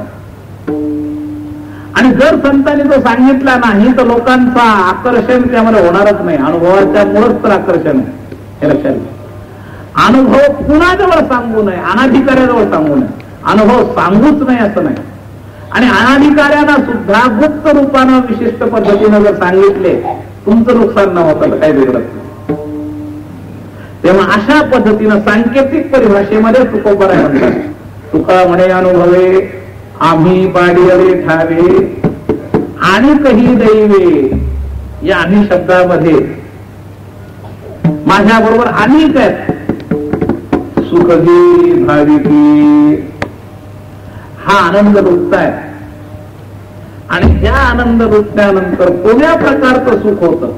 आणि जर संतांनी तो सांगितला नाही तर लोकांचा आकर्षण त्यामध्ये होणारच नाही. अनुभवाच्या मुळेच तर आकर्षण आहे, हे लक्षात घ्या. अनुभव कुणाजवळ सांगू नये, अनाधिकाऱ्याजवळ सांगू नये. अनुभव सांगूच नाही असं नाही. आणि अनाधिकाऱ्यांना सुद्धा गुप्त रूपानं विशिष्ट पद्धतीनं जर सांगितले तुमचं नुकसान न होतं काही बिघडत नाही. तेव्हा अशा पद्धतीनं सांकेतिक परिभाषेमध्ये तुकोबाराय म्हणतात. तुका म्हणे अनुभवे, आम्ही पाडियले ठावे आणि कही दैवे. या आम्ही शब्दामध्ये माझ्या बरोबर अनेक आहेत. सुखगी भाविकी हा आनंद लुटताय, आणि त्या आनंद लुटल्यानंतर कोण्या प्रकारचं सुख होतं,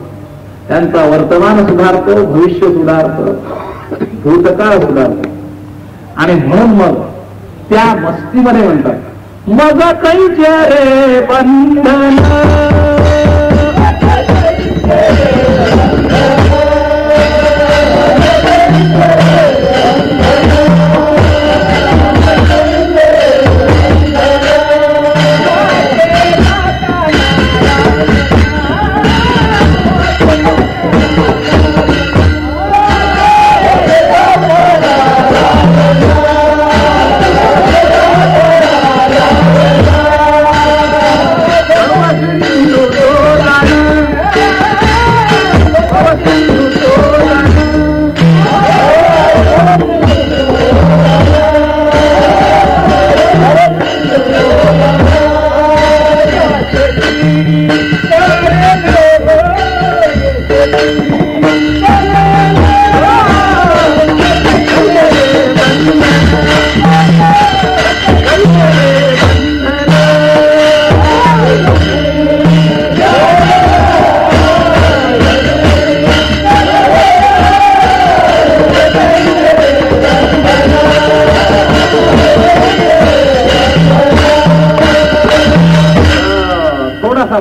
त्यांचा वर्तमान सुधारतो, भविष्य सुधारतं, भूतकाळ सुधारतो. आणि म्हणून मग त्या मस्तीमध्ये म्हणतात मग कैचे रे बंधन,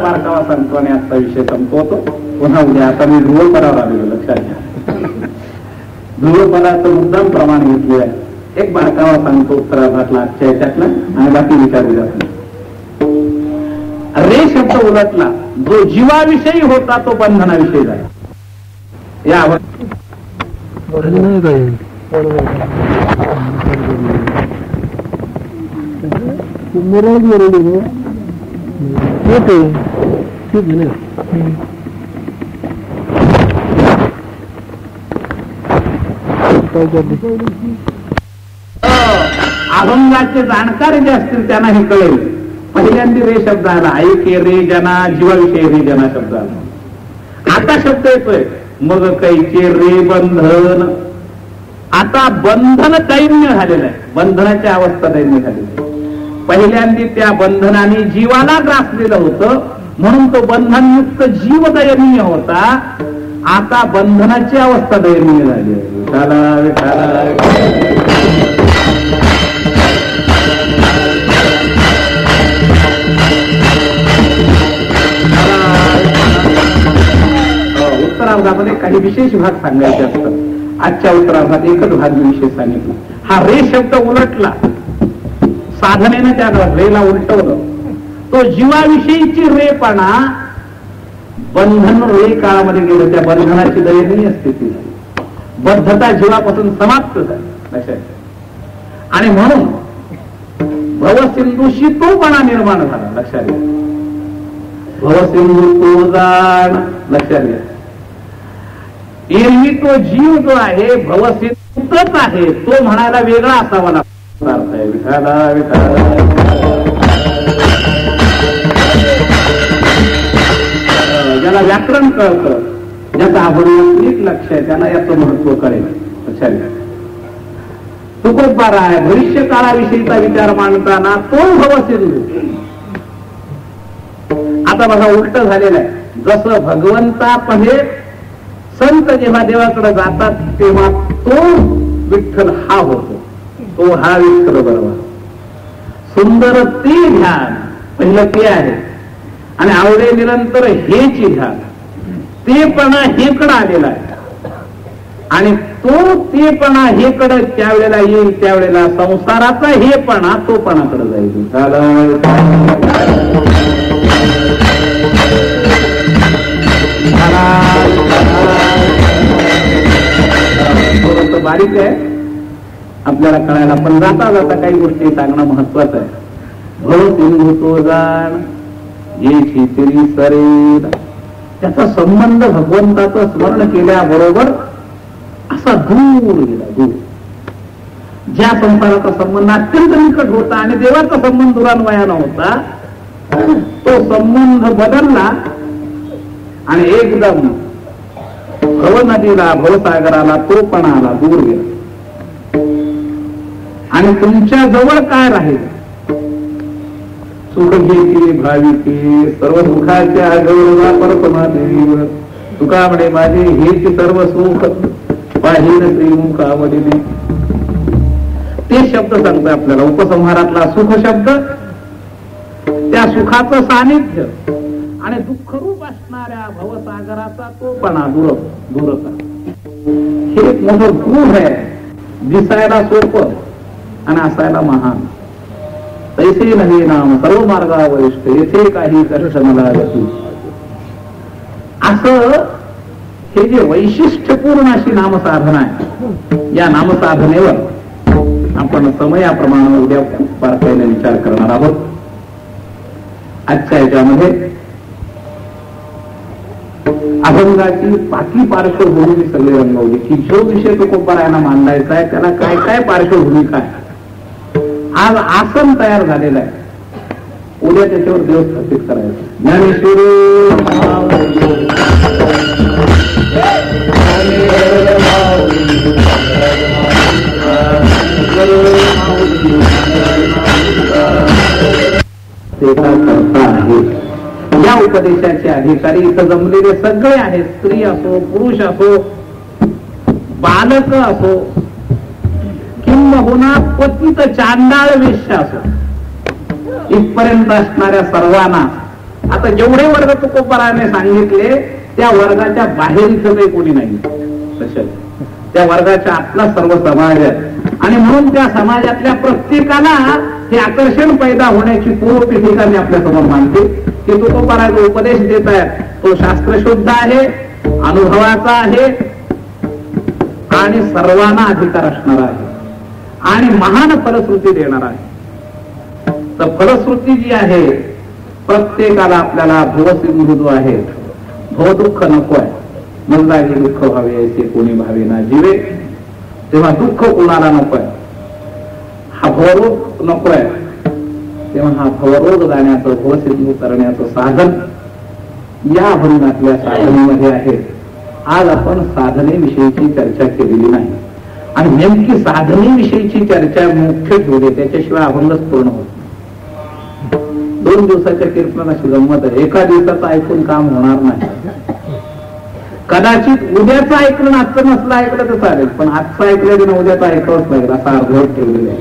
बारकावा सांगतो आणि आजचा विषय संपवतो. पुन्हा उद्या आता मी ध्रुवपदावर आलेलो, लक्षात घ्या. ध्रुवपदाचं मुद्दाम प्रमाण घेतले आहे. एक बारकावा सांगतो उत्तराभातला आजच्या याच्यातला आणि बाकी विचारू जातो. रे शब्द उलटला, जो जीवाविषयी होता तो बंधनाविषयी झाला. या अभंगाचे जाणकार जे असतील त्यांना हे कळेल. पहिल्यांदा रे शब्द आला, ऐके रे जना, जीवाविषयी रे जना शब्द आला. आता शब्द येतोय मग कैचे रे बंधन. आता बंधन दैन्य झालेलं आहे, बंधनाची अवस्था दैन्य झालेली आहे. पहिल्यांदा त्या बंधनाने जीवाला ग्रासलेलं होतं म्हणून तो बंधनयुक्त जीव दयनीय होता. आता बंधनाची अवस्था दयनीय झाली आहे. उत्तरार्धामध्ये काही विशेष भाग सांगायचे असतात. आजच्या उत्तरार्धात एकच भाग विशेष सांगितला. हा रे शब्द उलटला, साधनेनं त्या रेला उलटवलं. तो जीवाविषयीची रेपणा बंधन रे काळामध्ये गेलं, त्या बंधनाची दयनीय स्थिती झाली. बद्धता जीवापासून समाप्त झाली लक्षात. आणि म्हणून भवसिंधूशी तोपणा निर्माण झाला लक्षात घ्या. भवसिंधू तो जाण लक्षात घ्या. एरवी तो जीव जो आहे भवसिंधूच आहे, तो म्हणायला वेगळा असावा लागतो. विठाला विठाला ज्याला व्याकरण कळतं, ज्याचा अभंगात नीट लक्ष आहे, त्याला याचं महत्व कळेल लक्षात घ्या. तुकोबार आहे, भविष्य काळाविषयीचा विचार मांडताना तो भवसिंधू. आता बघा उलट झालेलं आहे. जसं भगवंतापणे संत जेव्हा देवाकडे जातात तेव्हा तो विठ्ठल हा होतो, तो हा विठ्ठल बरोबर. सुंदर ते ध्यान पहिलं ते आहे आणि आवडे निरंतर हेची ध्यान. तेपणा हेकडं आलेला आहे आणि तो तेपणा हेकडं त्यावेळेला येईल, त्यावेळेला संसाराचा हेपणा तोपणाकडे जाईल. थोडंसं बारीक आहे आपल्याला कळायला, पण जाता जाता काही गोष्टी सांगणं महत्वाचं आहे. भवसिंधू तो जाण येची तरी सरेल. त्याचा संबंध भगवंताचं स्मरण केल्याबरोबर असा दूर गेला, दूर. ज्या संसाराचा संबंध अत्यंत निकट होता आणि देवाचा संबंध दुरान्वयानं होता, तो संबंध बदलला आणि एकदम भव नदीला भवसागराला तो पण आला, दूर गेला. आणि तुमच्या जवळ काय राहील? सुख घेते भाविके सर्व सुखाच्या गौरवा परमादेव. तुका म्हणे माझे हेच सर्व सुख पाहिन श्रीमुखावरीने. ते शब्द सांगतो आपल्याला उपसंहारातला सुख शब्द, त्या सुखाचं सानिध्य आणि दुःखरूप असणाऱ्या भवसागराचा तोपणा, दूरता. हे एक मोठं गुण आहे, दिसायला सोपं आणि असायला महान. तैसे नव्हे नाम सर्व मार्गा वरिष्ठ, येथे काही कष्ट मला येते. असं हे जे वैशिष्ट्यपूर्ण अशी नामसाधना आहे, या नामसाधनेवर आपण समयाप्रमाणे उद्या खूप बारकाईने विचार करणार आहोत. आजच्या याच्यामध्ये अभंगाची बाकी पार्श्वभूमी सगळी रंगवली की जो विषय तुकोबारायांना मांडायचा आहे त्याला काय काय पार्श्वभूमी काय. आज आसन तयार झालेलं आहे, उद्या त्याच्यावर देव स्थापित करायचं. ज्ञानेश्वरी करता आहे. या उपदेशाचे अधिकारी इथं जमलेले सगळे आहेत, स्त्री असो, पुरुष असो, बालक असो, किंबहुना पतित चांडाळ वेश्या असो, इथपर्यंत असणाऱ्या सर्वांना. आता जेवढे वर्ग तुकोबाराने सांगितले त्या वर्गाच्या बाहेर इथं काही कोणी नाही, त्या वर्गाच्या आतला सर्व समाज आहे. आणि म्हणून त्या समाजातल्या प्रत्येकाला हे आकर्षण पैदा होण्याची पूर्वपीठिका मी आपल्यासमोर मानते की तुकोबाराय जो उपदेश देत आहेत तो शास्त्रशुद्ध आहे, अनुभवाचा आहे आणि सर्वांना अधिकार असणारा आहे आणि महान फलश्रुती देणार आहे. तर फलश्रुती जी आहे प्रत्येकाला आपल्याला भवसिंधू जो आहे भवदुःख नको आहे. मजदागी दुःख व्हावे असे कोणी भावे ना जीवे. तेव्हा दुःख कोणाला नको आहे, हा भवरोग नको आहे. तेव्हा हा भवरोग जाण्याचं भवसिंधू करण्याचं साधन या अभंगातल्या साधनेमध्ये आहे. आज आपण साधनेविषयीची चर्चा केलेली नाही आणि नेमकी साधनेविषयीची चर्चा मुख्य ठेवली, त्याच्याशिवाय अभंगच पूर्ण होत. 2 दिवसाच्या कीर्तनाची गंमत आहे. एका दिवसाचं ऐकून काम होणार नाही. कदाचित उद्याचं ऐकलं आजचं नसलं ऐकलं तर चालेल, पण आजचं ऐकलं ना उद्याचं ऐकावंच लागेल असा अर्धवट ठेवलेला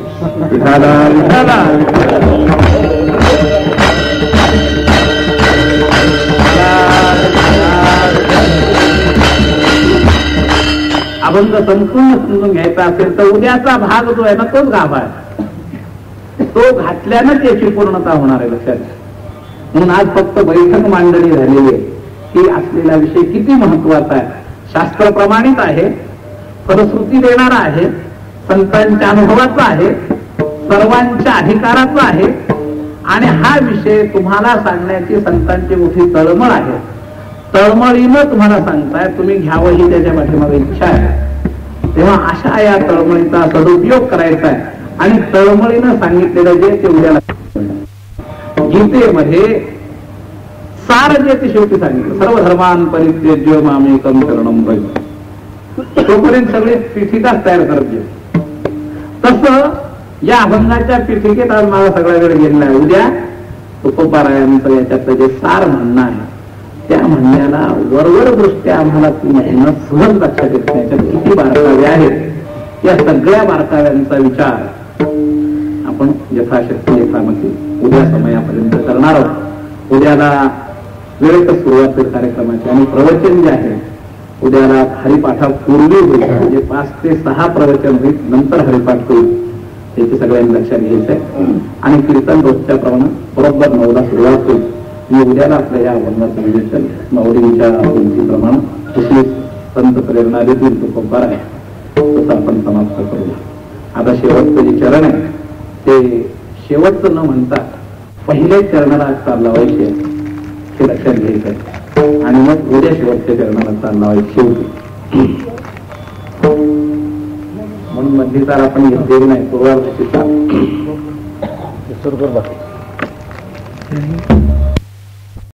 अभंग संपूर्ण समजून घ्यायचा असेल तर उद्याचा भाग जो आहे ना तोच गाभा आहे. तो घातल्यानं त्याची पूर्णता होणार आहे. लक्षात घ्या. म्हणून आज फक्त बैठक मांडणी झालेली आहे की असलेला विषय किती महत्वाचा आहे, शास्त्र प्रमाणित आहे, फलश्रुती देणारा आहे, संतांच्या अनुभवाचा आहे, सर्वांच्या अधिकाराचा आहे आणि हा विषय तुम्हाला सांगण्याची संतांची मोठी तळमळ आहे. तळमळीनं तुम्हाला सांगताय, तुम्ही घ्यावं ही त्याच्या पाठीमागे इच्छा आहे. तेव्हा अशा या तळमळीचा सदुपयोग करायचा आहे आणि तळमळीनं सांगितलेलं जे ते उद्याला गीतेमध्ये सार जे ते शेवटी सांगितलं, सर्व धर्मान परित्यज्य मामेकं शरणं व्रज. तोपर्यंत सगळे पीठिकाच तयार करत गेले. तसं या अभंगाच्या पीठिकेत आज मला सगळा वेळ गेलेला आहे. उद्या तुकोबारायांचं याच्यातलं जे सार म्हणणं आहे त्या म्हणण्याला वरवर दृष्ट्या आम्हाला ती म्हणणं सहज लक्षात येत नाही. त्याच्यात किती बारकावे आहेत, या सगळ्या बारकाव्यांचा विचार आपण यथाशक्ती यथामती उद्या समयापर्यंत करणार आहोत. उद्याला वेळेतच सुरुवात होईल कार्यक्रमाची आणि प्रवचन जे आहे उद्याला हरिपाठापूर्वी होईल. म्हणजे 5 ते 6 प्रवचन होईल, नंतर हरिपाठ होईल. त्याची सगळ्यांनी लक्षात घ्यायचं आहे आणि कीर्तन रोजच्या प्रमाणे बरोबर 9ला सुरुवात होईल. मी उद्याला आपल्या या अभंगाचं विवेचन माऊलींच्या विनंतीप्रमाणे तशी संत प्रेरणा देतील तुकोबार आहे तसं आपण समाप्त करूया. आता शेवटचं जे चरण आहे ते शेवटचं न म्हणता पहिल्या चरणाला चाल लावायचे हे लक्षात घ्यायचं आणि मग उद्या शेवटच्या चरणाला चाल लावायची शेवटी. म्हणून मधली चाल आपण घेतलेली नाही, पूर्वार्धाची चाल.